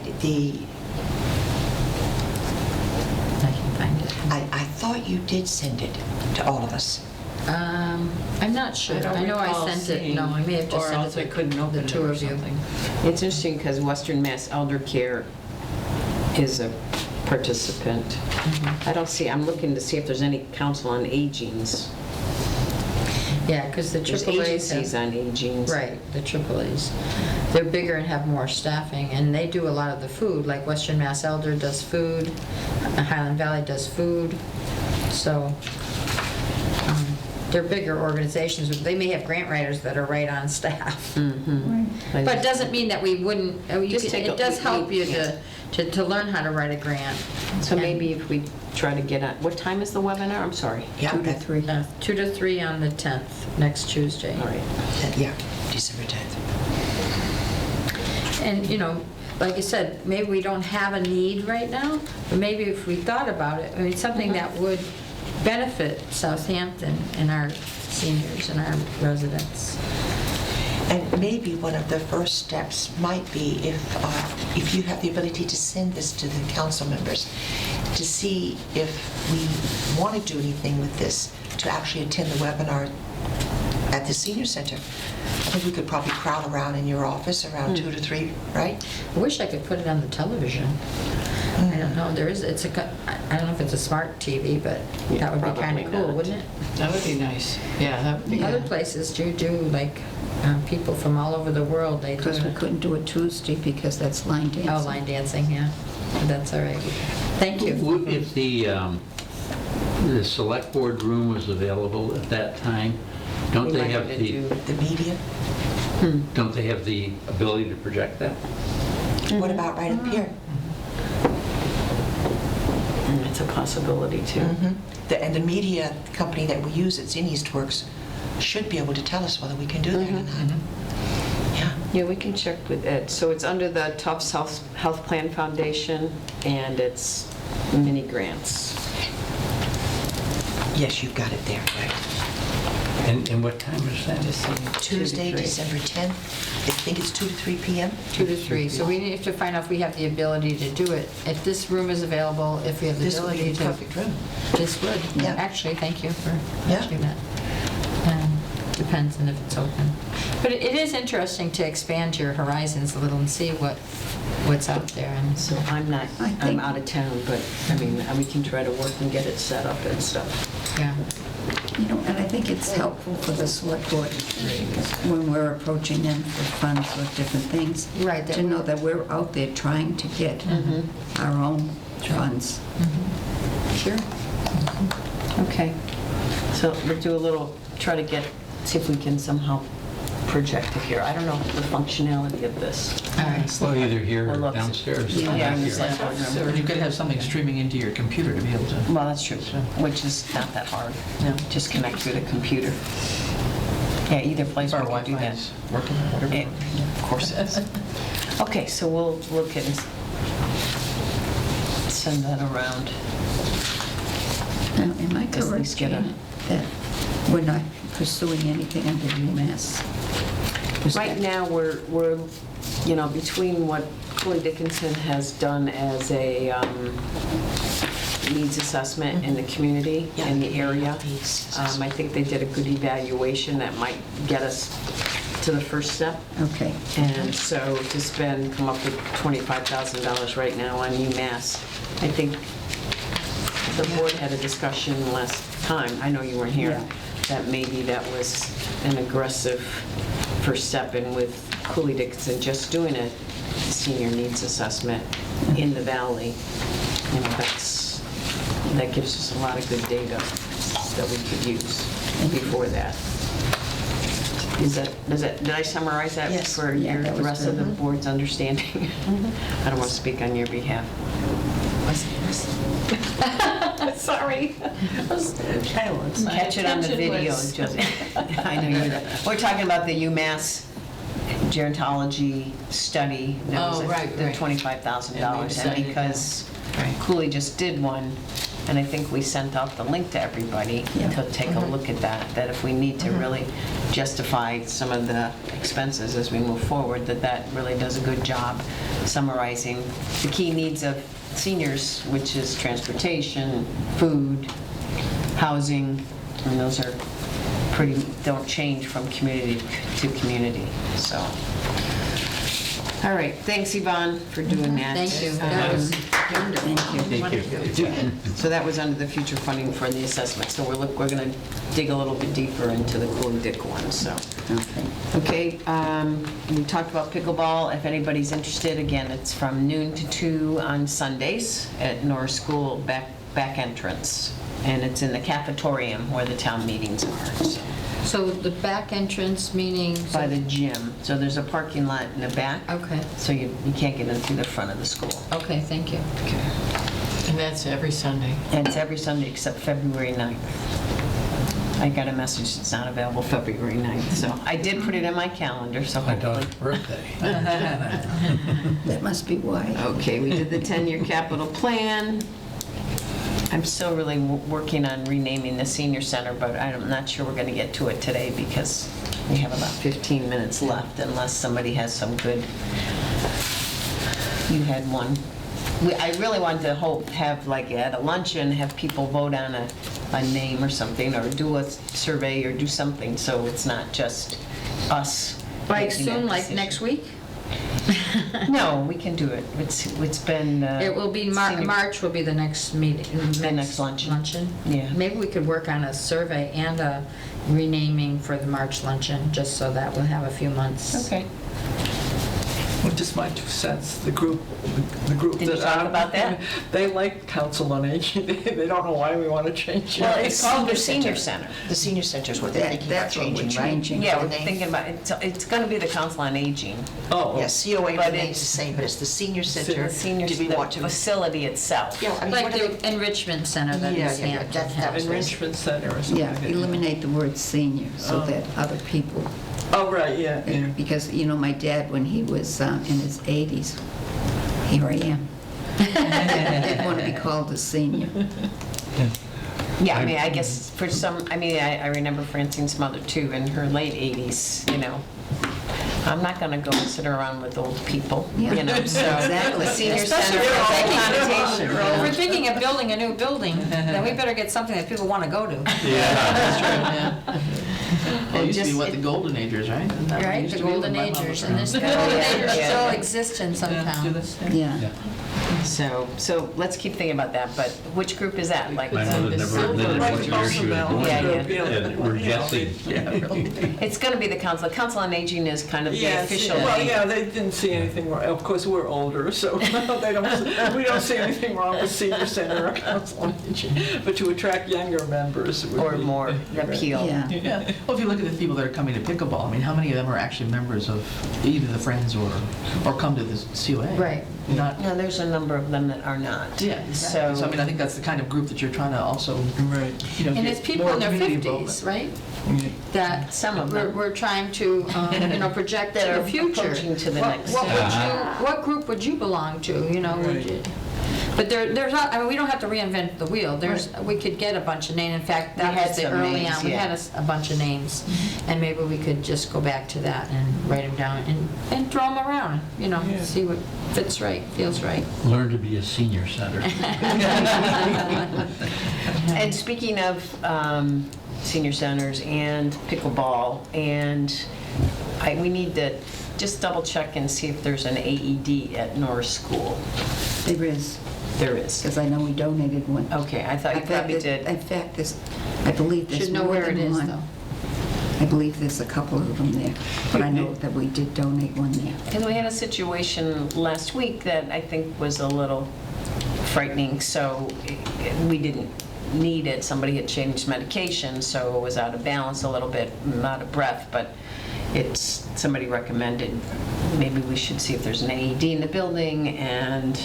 Speaker 7: I thought you did send it to all of us.
Speaker 3: I'm not sure.
Speaker 6: don't
Speaker 3: I know I
Speaker 6: recall
Speaker 3: sent it.
Speaker 6: seeing-
Speaker 3: No, I may have just
Speaker 6: or
Speaker 3: sent
Speaker 6: else
Speaker 3: it
Speaker 6: I couldn't
Speaker 3: to
Speaker 6: open
Speaker 3: the
Speaker 6: it
Speaker 3: two
Speaker 6: or
Speaker 3: of you.
Speaker 6: something.
Speaker 1: It's interesting because Western Mass Elder Care is a participant. I don't see, I'm looking to see if there's any council on agings.
Speaker 3: Yeah, because the
Speaker 1: There's
Speaker 3: AAA's
Speaker 1: agencies
Speaker 3: have,
Speaker 1: on agings.
Speaker 3: right, the AAA's. They're bigger and have more staffing, and they do a lot of the food, like Western Mass Elder does food, Highland Valley does food, so they're bigger organizations. They may have grant writers that are right on staff. But it doesn't mean that we wouldn't,
Speaker 1: Just take a-
Speaker 3: it does help you
Speaker 1: yeah.
Speaker 3: to learn how to write a grant.
Speaker 1: So maybe if we try to get on, what time is the webinar? I'm sorry.
Speaker 7: Yeah,
Speaker 2: 2 to 3.
Speaker 3: 2 to 3 on the 10th, next Tuesday.
Speaker 1: All right.
Speaker 7: Yeah, December 10th.
Speaker 3: And, like I said, maybe we don't have a need right now, but maybe if we thought about it, I mean, something that would benefit Southampton and our seniors and our residents.
Speaker 7: And maybe one of the first steps might be if you have the ability to send this to the council members, to see if we want to do anything with this, to actually attend the webinar at the senior center. I think we could probably crowd around in your office around 2 to 3, right?
Speaker 3: I wish I could put it on the television. I don't know, I don't know if it's a smart TV, but
Speaker 1: Yeah,
Speaker 3: that would be kind
Speaker 1: probably
Speaker 3: of cool,
Speaker 1: not.
Speaker 3: wouldn't it?
Speaker 6: That would be nice. Yeah, that would be
Speaker 3: Other
Speaker 6: good.
Speaker 3: places do like people from all over the world, they do
Speaker 2: Because we
Speaker 3: it.
Speaker 2: couldn't do it Tuesday because that's line dancing.
Speaker 3: Oh, line dancing, yeah. That's all right. Thank you.
Speaker 4: If the select board room was available at that time, don't
Speaker 1: We
Speaker 4: they
Speaker 1: might
Speaker 4: have
Speaker 1: have to do-
Speaker 7: The media?
Speaker 4: don't they have the ability to project that?
Speaker 7: What about right up here?
Speaker 1: It's a possibility too.
Speaker 7: And the media company that we use at Eastworks should be able to tell us whether we can do that or not. Yeah.
Speaker 1: Yeah, we can check with Ed. So it's under the Tufts Health Plan Foundation, and it's mini grants.
Speaker 7: Yes, you've got it there, right.
Speaker 4: And what time is that?
Speaker 7: Tuesday, December 10th. I think it's 2 to 3 p.m.
Speaker 3: 2 to 3. So we need to find out if we have the ability to do it. If this room is available, if we have the
Speaker 7: This would be
Speaker 3: ability
Speaker 7: the
Speaker 3: to.
Speaker 7: perfect room.
Speaker 3: This would.
Speaker 7: Yeah.
Speaker 3: Actually, thank you for
Speaker 7: Yeah.
Speaker 3: mentioning that. Depends on if it's open. But it is interesting to expand your horizons a little and see what's out there. And
Speaker 1: So I'm out of town, but I mean, we can try to work and get it set up and stuff.
Speaker 3: yeah.
Speaker 2: And I think it's helpful for the select board when we're approaching them for funds or different things.
Speaker 3: Right, that
Speaker 2: To know
Speaker 3: we-
Speaker 2: that we're out there trying to get our own funds.
Speaker 3: Sure.
Speaker 1: Okay. So we'll do a little, see if we can somehow project it here. I don't know the functionality of this.
Speaker 3: All right.
Speaker 4: Well, either here
Speaker 1: Or
Speaker 4: or
Speaker 1: looks-
Speaker 4: downstairs.
Speaker 1: Yeah,
Speaker 4: Back
Speaker 1: in the
Speaker 4: here.
Speaker 1: select board room.
Speaker 6: Or you could have something streaming into your computer to be able to.
Speaker 1: Well, that's true, which is not that hard. Just connect through the computer. Yeah, either place we
Speaker 6: Our
Speaker 1: can do
Speaker 6: Wi-Fi
Speaker 1: that.
Speaker 6: is working, whatever.
Speaker 1: Of course it is. Okay, so we'll look and send that around.
Speaker 2: Now, am I
Speaker 1: At least
Speaker 2: correct,
Speaker 1: get a-
Speaker 2: Janet, that we're not pursuing anything under UMass?
Speaker 1: Right now, we're, between what Cooley Dickinson has done as a needs assessment in the community, in the area, I think they did a good evaluation that might get us to the first step.
Speaker 2: Okay.
Speaker 1: And so to come up with $25,000 right now on UMass, I think the board had a discussion last time, I know you weren't here,
Speaker 2: Yeah.
Speaker 1: that maybe that was an aggressive first step, and with Cooley Dickinson just doing a senior needs assessment in the valley, that gives us a lot of good data that we could use before that. Did I summarize that
Speaker 7: Yes.
Speaker 1: for
Speaker 2: Yeah, that
Speaker 1: the
Speaker 2: was
Speaker 1: rest of the
Speaker 2: good.
Speaker 1: board's understanding? I don't want to speak on your behalf. Sorry. Catch it on the video. I know you. We're talking about the UMass gerontology study. That was
Speaker 9: Oh, right,
Speaker 1: the
Speaker 9: right.
Speaker 1: $25,000.
Speaker 9: And we
Speaker 1: And
Speaker 9: decided,
Speaker 1: because
Speaker 9: Right.
Speaker 1: Cooley just did one, And I think we sent out the link to everybody
Speaker 2: Yeah.
Speaker 1: to take a look at that if we need to really justify some of the expenses as we move forward, that really does a good job summarizing the key needs of seniors, which is transportation, food, housing, and those are don't change from community to community, so. All right, thanks Yvonne for doing that.
Speaker 3: Thank you.
Speaker 1: Um,
Speaker 3: That was
Speaker 2: Thank you.
Speaker 4: Thank you.
Speaker 1: So that was under the future funding for the assessment, so we're going to dig a little bit deeper into the Cool Dick one, so.
Speaker 2: Okay.
Speaker 1: Okay, we talked about pickleball. If anybody's interested, again, it's from noon to 2 on Sundays at Norris School back entrance. And it's in the cafetorium where the town meetings are, so,
Speaker 3: So the back entrance, meaning?
Speaker 1: by the gym. So there's a parking lot in the back.
Speaker 3: Okay,
Speaker 1: So you can't get in through the front of the school.
Speaker 3: okay, thank you.
Speaker 9: And that's every Sunday.
Speaker 1: And it's every Sunday except February 9th. I got a message it's not available February 9th, so I did put it in my calendar, so
Speaker 4: My
Speaker 1: hopefully.
Speaker 4: daughter's birthday.
Speaker 2: That must be why.
Speaker 1: Okay, we did the 10-year capital plan. I'm still really working on renaming the senior center, but I'm not sure we're going to get to it today because we have about 15 minutes left unless somebody has some good. You had one. I really wanted to have like at a luncheon, have people vote on a name or something, or do a survey or do something, so it's not just us.
Speaker 3: Like
Speaker 1: making that
Speaker 3: soon, like
Speaker 1: decision.
Speaker 3: next week?
Speaker 1: No, we can do it. It's been.
Speaker 3: It will be,
Speaker 1: senior-
Speaker 3: March will be the next meeting.
Speaker 1: The next luncheon. Yeah.
Speaker 3: Maybe we could work on a survey and a renaming for the March luncheon, just so that we'll have a few months.
Speaker 1: Okay.
Speaker 5: Well, just my 2 cents, the group
Speaker 1: Did you
Speaker 5: that
Speaker 1: talk
Speaker 5: I'm
Speaker 1: about that?
Speaker 5: in, they like Council on Aging. They don't know why we want to change it.
Speaker 1: Well, it's called the senior center.
Speaker 7: The senior center is what they're thinking about
Speaker 2: That's what we're
Speaker 7: changing, right?
Speaker 2: changing.
Speaker 1: Yeah, we're
Speaker 7: The name?
Speaker 1: thinking about, it's going to be the Council on Aging.
Speaker 5: Oh,
Speaker 7: Yes, COA
Speaker 1: But
Speaker 7: remains
Speaker 1: it's-
Speaker 7: the same, but it's the senior center.
Speaker 1: The senior,
Speaker 7: Do we
Speaker 1: the
Speaker 7: want to?
Speaker 1: facility itself.
Speaker 7: Yeah, I mean,
Speaker 3: Like
Speaker 7: what do they?
Speaker 3: the enrichment center that
Speaker 7: Yeah,
Speaker 3: Easthampton
Speaker 7: yeah, that
Speaker 3: has.
Speaker 7: was
Speaker 5: enrichment center or something.
Speaker 2: Yeah,
Speaker 5: like that.
Speaker 2: eliminate the word senior so that other people,
Speaker 5: Oh, right, yeah, yeah.
Speaker 2: because, you know, my dad, when he was in his 80s, here I am. Didn't want to be called a senior.
Speaker 1: Yeah, I mean, I guess for some, I remember Francine's mother too, in her late 80s, you know. I'm not going to go and sit around with old people,
Speaker 2: Yeah,
Speaker 1: you know, so.
Speaker 2: exactly.
Speaker 1: The senior
Speaker 3: Especially
Speaker 1: center
Speaker 3: if
Speaker 1: has
Speaker 3: we're
Speaker 1: that
Speaker 3: thinking-
Speaker 1: connotation. you
Speaker 3: If
Speaker 1: know.
Speaker 3: we're thinking of building a new building, then we better get something that people want to go to.
Speaker 6: Well, it used to be
Speaker 1: just-
Speaker 6: what, the Golden Agers, right? Isn't that what it
Speaker 3: Right,
Speaker 6: used
Speaker 3: the
Speaker 6: to be when
Speaker 3: Golden
Speaker 6: my mom was
Speaker 3: Agers, and
Speaker 6: around?
Speaker 3: this Golden Agers
Speaker 1: Yeah.
Speaker 3: still exist in some
Speaker 6: Yeah, do
Speaker 3: towns.
Speaker 6: this.
Speaker 2: Yeah.
Speaker 4: Yeah.
Speaker 1: So let's keep thinking about that, but which group is that? Like,
Speaker 4: My mother never admitted what year she was born.
Speaker 1: Yeah,
Speaker 4: And we're guessing.
Speaker 5: Yeah, really.
Speaker 1: it's going to be the Council. The Council on Aging is kind of the
Speaker 5: Yes,
Speaker 1: official
Speaker 5: well,
Speaker 1: name.
Speaker 5: yeah, they didn't see anything wrong. Of course, we're older, so we don't see anything wrong with senior center or council on aging. But to attract younger members would
Speaker 1: Or
Speaker 5: be-
Speaker 1: more
Speaker 5: You're right.
Speaker 1: appeal.
Speaker 2: Yeah.
Speaker 6: Yeah, well, if you look at the people that are coming to pickleball, I mean, how many of them are actually members of either the Friends or come to the COA?
Speaker 3: Right.
Speaker 6: Not,
Speaker 1: No, there's a number of them that are not.
Speaker 6: yeah, exactly. So I mean, I think that's the kind of group that you're trying to also,
Speaker 5: Right.
Speaker 6: you know,
Speaker 3: And
Speaker 6: get
Speaker 3: it's people
Speaker 6: more
Speaker 3: in their
Speaker 6: community
Speaker 3: 50s, right?
Speaker 5: Yeah.
Speaker 3: That
Speaker 1: Some of them.
Speaker 3: we're trying to, project
Speaker 1: That
Speaker 3: to
Speaker 1: are
Speaker 3: the future.
Speaker 1: approaching to the
Speaker 3: What-
Speaker 1: next
Speaker 3: What would
Speaker 4: step.
Speaker 3: you, what group would you belong to, you know? would
Speaker 5: Right.
Speaker 3: you- But there's not, I mean, we don't have to reinvent the wheel. We could get a bunch of names. In fact, that
Speaker 1: We had
Speaker 3: was the
Speaker 1: some
Speaker 3: early
Speaker 1: names,
Speaker 3: on. We
Speaker 1: yeah.
Speaker 3: had a bunch of names. And maybe we could just go back to that and write them down and throw them around, you know,
Speaker 5: Yeah.
Speaker 3: see what fits right, feels right.
Speaker 4: Learn to be a senior center.
Speaker 1: And speaking of senior centers and pickleball, and we need to just double check and see if there's an AED at Norris School.
Speaker 2: There is,
Speaker 1: There is.
Speaker 2: because I know we donated one.
Speaker 1: Okay, I thought you
Speaker 2: In fact,
Speaker 1: probably did.
Speaker 2: In fact, I believe there's
Speaker 3: Should know
Speaker 2: more
Speaker 3: where it
Speaker 2: than
Speaker 3: is,
Speaker 2: one.
Speaker 3: though.
Speaker 2: I believe there's a couple of them there, but I know that we did donate one there.
Speaker 1: And we had a situation last week that I think was a little frightening, so we didn't need it. Somebody had changed medication, so it was out of balance a little bit, out of breath, but somebody recommended maybe we should see if there's an AED in the building and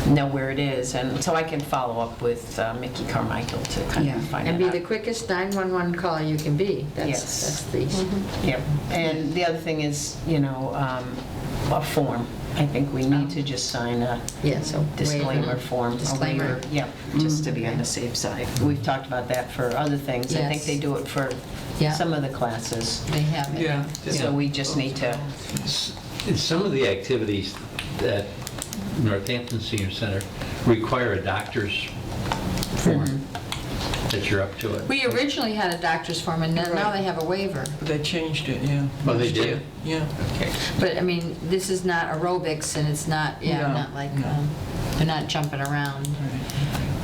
Speaker 1: know where it is. And so I can follow up with Mickey Carmichael to kind
Speaker 2: Yeah.
Speaker 1: of find
Speaker 3: And
Speaker 1: it
Speaker 3: be
Speaker 1: out.
Speaker 3: the quickest 911 call you can be.
Speaker 1: Yes.
Speaker 3: That's the,
Speaker 1: Yeah, and the other thing is, a form I think we need to just sign a
Speaker 3: Yeah, so
Speaker 1: disclaimer
Speaker 3: waiver.
Speaker 1: form. a
Speaker 3: Disclaimer.
Speaker 1: waiver, Yep, just to be on the safe side. We've talked about that for other things. I think
Speaker 3: Yes.
Speaker 1: they do it for
Speaker 3: Yeah.
Speaker 1: some of the classes.
Speaker 3: They have it.
Speaker 5: Yeah.
Speaker 1: So we just need to,
Speaker 4: Some of the activities at Northampton Senior Center require a doctor's form that you're up to it.
Speaker 3: We originally had a doctor's form, and now they have a waiver.
Speaker 5: But they changed it, yeah.
Speaker 4: Oh, they did?
Speaker 5: Yeah.
Speaker 4: Okay.
Speaker 3: But, I mean, this is not aerobics, and it's not,
Speaker 5: No,
Speaker 3: not like,
Speaker 5: no.
Speaker 3: they're not jumping around.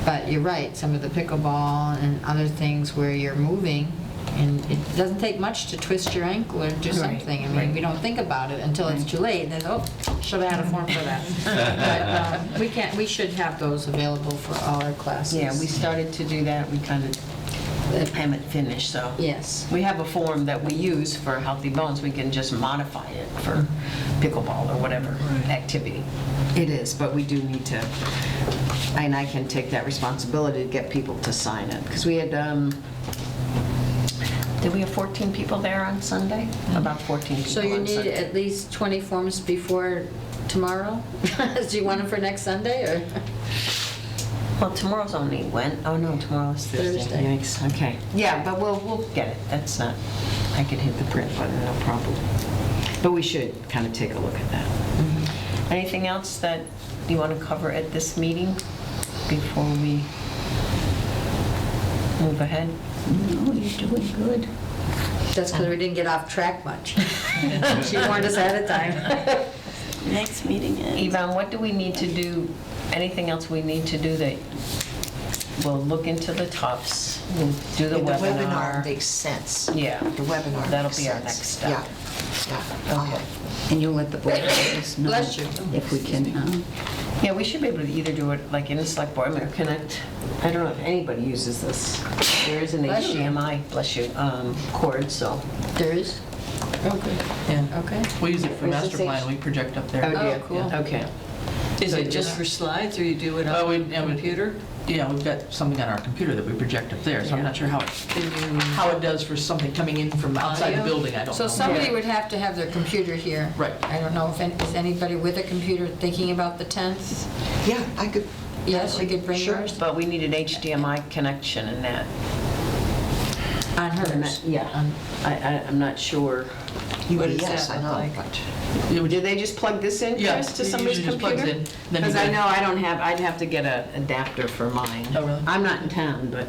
Speaker 3: But you're right, some of the pickleball and other things where you're moving, and it doesn't take much to twist your ankle or do
Speaker 1: Right,
Speaker 3: something. I mean,
Speaker 1: right.
Speaker 3: we don't think about it until it's too late, and then, oh, should have had a form for that. But we should have those available for all our classes.
Speaker 1: yeah, we started to do that. We kind of haven't finished, so.
Speaker 3: Yes.
Speaker 1: We have a form that we use for Healthy Bones. We can just modify it for pickleball or whatever activity it is, but we do need to, and I can take that responsibility to get people to sign it. Because we had, did we have 14 people there on Sunday? About 14 people
Speaker 3: So you
Speaker 1: on
Speaker 3: need
Speaker 1: Sunday.
Speaker 3: at least 20 forms before tomorrow? Do you want them for next Sunday, or?
Speaker 1: Well, tomorrow's only when? Oh, no, tomorrow's Thursday.
Speaker 3: Thursday.
Speaker 1: Yikes, okay. Yeah, but we'll get it. That's not, I can hit the print button, no problem. But we should kind of take a look at that. Anything else that you want to cover at this meeting before we move ahead?
Speaker 2: No, you're doing good.
Speaker 3: That's because we didn't get off track much. She warned us ahead of time.
Speaker 8: Next meeting is...
Speaker 1: Yvonne, what do we need to do, anything else we need to do that, we'll look into the Tufts, we'll do the
Speaker 7: The webinar
Speaker 1: webinar.
Speaker 7: makes sense.
Speaker 1: Yeah.
Speaker 7: The webinar
Speaker 1: That'll
Speaker 7: makes
Speaker 1: be our
Speaker 7: sense.
Speaker 1: next step.
Speaker 7: Yeah, yeah.
Speaker 1: Okay.
Speaker 2: And you'll let the board members know
Speaker 3: Bless you.
Speaker 2: if we can,
Speaker 1: Yeah, we should be able to either do it like in the select board, or connect, I don't know if anybody uses this. There is an
Speaker 3: Bless you.
Speaker 1: HDMI, bless you, cord, so.
Speaker 3: There is? Okay.
Speaker 6: Yeah.
Speaker 3: Okay.
Speaker 6: We use it for
Speaker 1: Where's
Speaker 6: master
Speaker 1: this
Speaker 6: plan, we project up
Speaker 1: Oh,
Speaker 6: there.
Speaker 1: dear.
Speaker 3: cool.
Speaker 1: Okay.
Speaker 9: Is it just for slides, or you do it
Speaker 6: Oh,
Speaker 9: on
Speaker 6: we-
Speaker 9: the
Speaker 6: yeah, we-
Speaker 9: computer?
Speaker 6: Yeah, we've got something on our computer that we project up there, so I'm not sure how it does for something coming in from outside the
Speaker 9: Audio?
Speaker 6: building, I don't know.
Speaker 3: So somebody would have to have their computer here.
Speaker 6: Right.
Speaker 3: I don't know if, is anybody with a computer thinking about the 10th?
Speaker 7: Yeah, I could.
Speaker 3: Yes, you could bring
Speaker 7: Sure.
Speaker 3: yours
Speaker 1: But we need an HDMI connection in that.
Speaker 3: on hers.
Speaker 1: Yeah, I'm not sure.
Speaker 9: What does
Speaker 7: Yes,
Speaker 9: that
Speaker 7: I
Speaker 9: look
Speaker 7: know,
Speaker 9: like?
Speaker 7: but
Speaker 6: Yeah, we
Speaker 1: Do
Speaker 6: did-
Speaker 1: they just plug this in,
Speaker 6: Yeah,
Speaker 1: Chris, to
Speaker 6: it
Speaker 1: somebody's
Speaker 6: usually just plugs
Speaker 1: computer?
Speaker 6: in, then you
Speaker 1: Because I
Speaker 6: go-
Speaker 1: know I don't have, I'd have to get an adapter for mine.
Speaker 6: Oh, really?
Speaker 1: I'm not in town, but,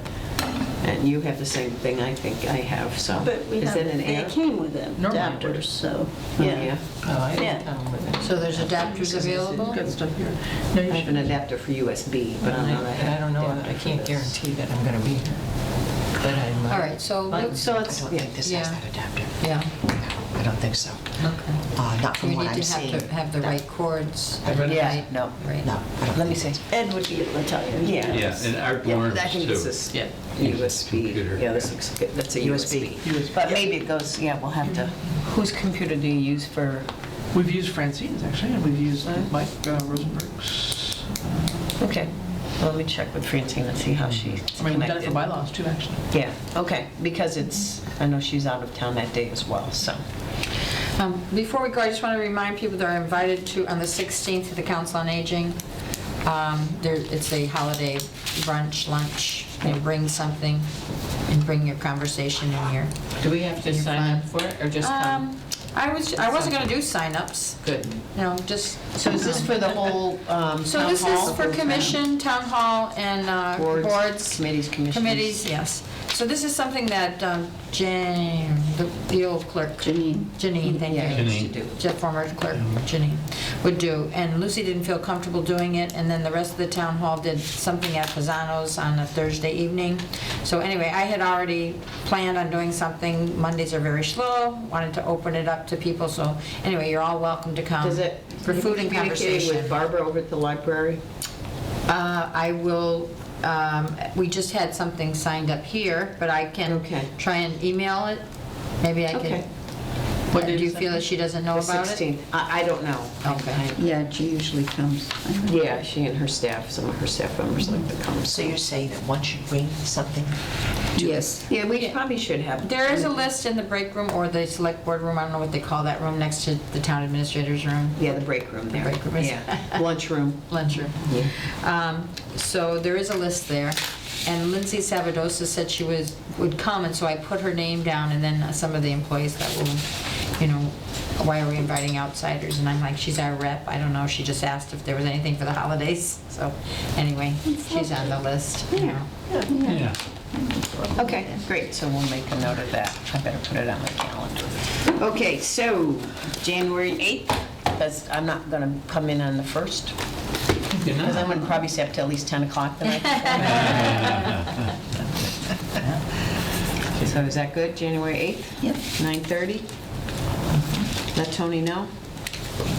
Speaker 1: and you have the same thing I think I have, so.
Speaker 8: But we
Speaker 1: Is
Speaker 8: have,
Speaker 1: it an air?
Speaker 8: it came with them,
Speaker 6: Normally it
Speaker 8: adapters,
Speaker 6: would.
Speaker 8: so,
Speaker 1: Oh,
Speaker 8: yeah.
Speaker 1: Oh, I
Speaker 8: Yeah.
Speaker 1: have town with it.
Speaker 3: So there's adapters available?
Speaker 6: Got stuff here. No,
Speaker 1: I
Speaker 6: you
Speaker 1: have an
Speaker 6: should.
Speaker 1: adapter for USB, but I'm not.
Speaker 9: And I don't know, I can't guarantee that I'm going to be here. But I'm...
Speaker 3: All right, so let's,
Speaker 1: So
Speaker 7: I
Speaker 1: it's,
Speaker 7: don't
Speaker 1: yeah,
Speaker 7: think this
Speaker 3: Yeah.
Speaker 7: has that adapter.
Speaker 3: yeah,
Speaker 7: I don't think so.
Speaker 3: okay.
Speaker 7: Not from
Speaker 3: You
Speaker 7: what
Speaker 3: need
Speaker 7: I'm
Speaker 3: to
Speaker 7: seeing.
Speaker 3: have to have the right cords.
Speaker 1: yeah,
Speaker 3: right?
Speaker 1: no.
Speaker 3: Right.
Speaker 7: No, I don't
Speaker 1: Let me
Speaker 7: think
Speaker 1: see.
Speaker 8: Ed would be able to tell you.
Speaker 1: Yeah.
Speaker 4: Yeah, and Art
Speaker 1: Yeah,
Speaker 4: Lawrence
Speaker 1: I think
Speaker 4: too.
Speaker 1: this is
Speaker 6: Yeah.
Speaker 1: USB.
Speaker 4: Computer.
Speaker 1: Yeah, this looks good. That's a USB. But maybe it goes, yeah, we'll have to, whose computer do you use for?
Speaker 6: We've used Francine's, actually, and we've used Mike Rosenberg's.
Speaker 1: Okay, let me check with Francine and see how she's
Speaker 6: I mean, we've done it
Speaker 1: connected.
Speaker 6: for bylaws, too, actually.
Speaker 1: Yeah, okay, because it's, I know she's out of town that day as well, so.
Speaker 3: Before we go, I just want to remind people that are invited to, on the 16th, to the Council on Aging. It's a holiday brunch, lunch. You bring something and bring your conversation in here.
Speaker 9: Do we have to sign up for it, or just come?
Speaker 3: I wasn't going to do sign-ups,
Speaker 9: Good.
Speaker 3: you know, just.
Speaker 1: So is this for the whole town
Speaker 3: So this
Speaker 1: hall?
Speaker 3: is for commission, town hall, and boards.
Speaker 1: Committees, commissions.
Speaker 3: Committees, yes. So this is something that Jane, the old clerk. Janine, thank
Speaker 1: Yeah,
Speaker 3: you.
Speaker 1: used to do.
Speaker 3: The former clerk, Janine, would do. And Lucy didn't feel comfortable doing it, and then the rest of the town hall did something at Pisano's on a Thursday evening. So anyway, I had already planned on doing something. Mondays are very slow, wanted to open it up to people, so anyway, you're all welcome to come.
Speaker 1: Does it,
Speaker 3: For food and
Speaker 1: communicating
Speaker 3: conversation.
Speaker 1: with Barbara over at the library?
Speaker 3: I will, we just had something signed up here, but I can
Speaker 1: Okay.
Speaker 3: try and email it. Maybe I
Speaker 1: Okay.
Speaker 3: can
Speaker 6: What
Speaker 3: Do
Speaker 6: date
Speaker 3: you
Speaker 6: is that?
Speaker 3: feel that she doesn't know
Speaker 1: The
Speaker 3: about it?
Speaker 1: 16th. I don't know.
Speaker 3: Okay.
Speaker 2: Yeah, she usually comes.
Speaker 1: Yeah, she and her staff, some of her staff members like to come.
Speaker 7: So you're saying that one should bring something?
Speaker 2: Yes.
Speaker 1: Yeah, we probably should have.
Speaker 3: There is a list in the break room or the select board room, I don't know what they call that room, next to the town administrator's room.
Speaker 1: Yeah, the break room there.
Speaker 3: break room is-
Speaker 1: Yeah, lunchroom.
Speaker 3: Lunchroom. So there is a list there, and Lindsay Savadosa said she would come, and so I put her name down, and then some of the employees that will, why are we inviting outsiders? And I'm like, she's our rep, I don't know, she just asked if there was anything for the holidays, so anyway, she's on the list.
Speaker 4: Yeah.
Speaker 1: Okay, great, so we'll make a note of that. I better put it on my calendar. Okay, so January 8th, because I'm not going to come in on the 1st, because I'm going to probably stay up till at least 10 o'clock the night before. So is that good, January 8th?
Speaker 2: Yep.
Speaker 1: 9:30? Let Tony know?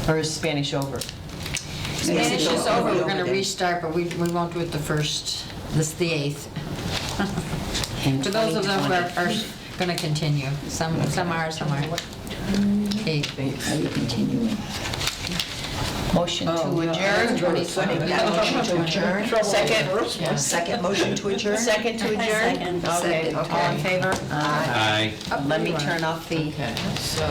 Speaker 1: Or is Spanish over?
Speaker 3: Spanish is over, we're gonna
Speaker 7: there.
Speaker 3: restart, but we won't do it the 1st, this is the 8th.
Speaker 1: In
Speaker 3: For those of them who
Speaker 1: 2020.
Speaker 3: are gonna continue, some are, some aren't. 8th.
Speaker 2: Are you continuing?
Speaker 1: Motion to adjourn?
Speaker 7: Motion to adjourn? Second motion to adjourn?
Speaker 1: Second to adjourn?
Speaker 8: Second.
Speaker 1: Okay, all in favor?
Speaker 4: Aye.
Speaker 1: Let me turn off the...
Speaker 6: So.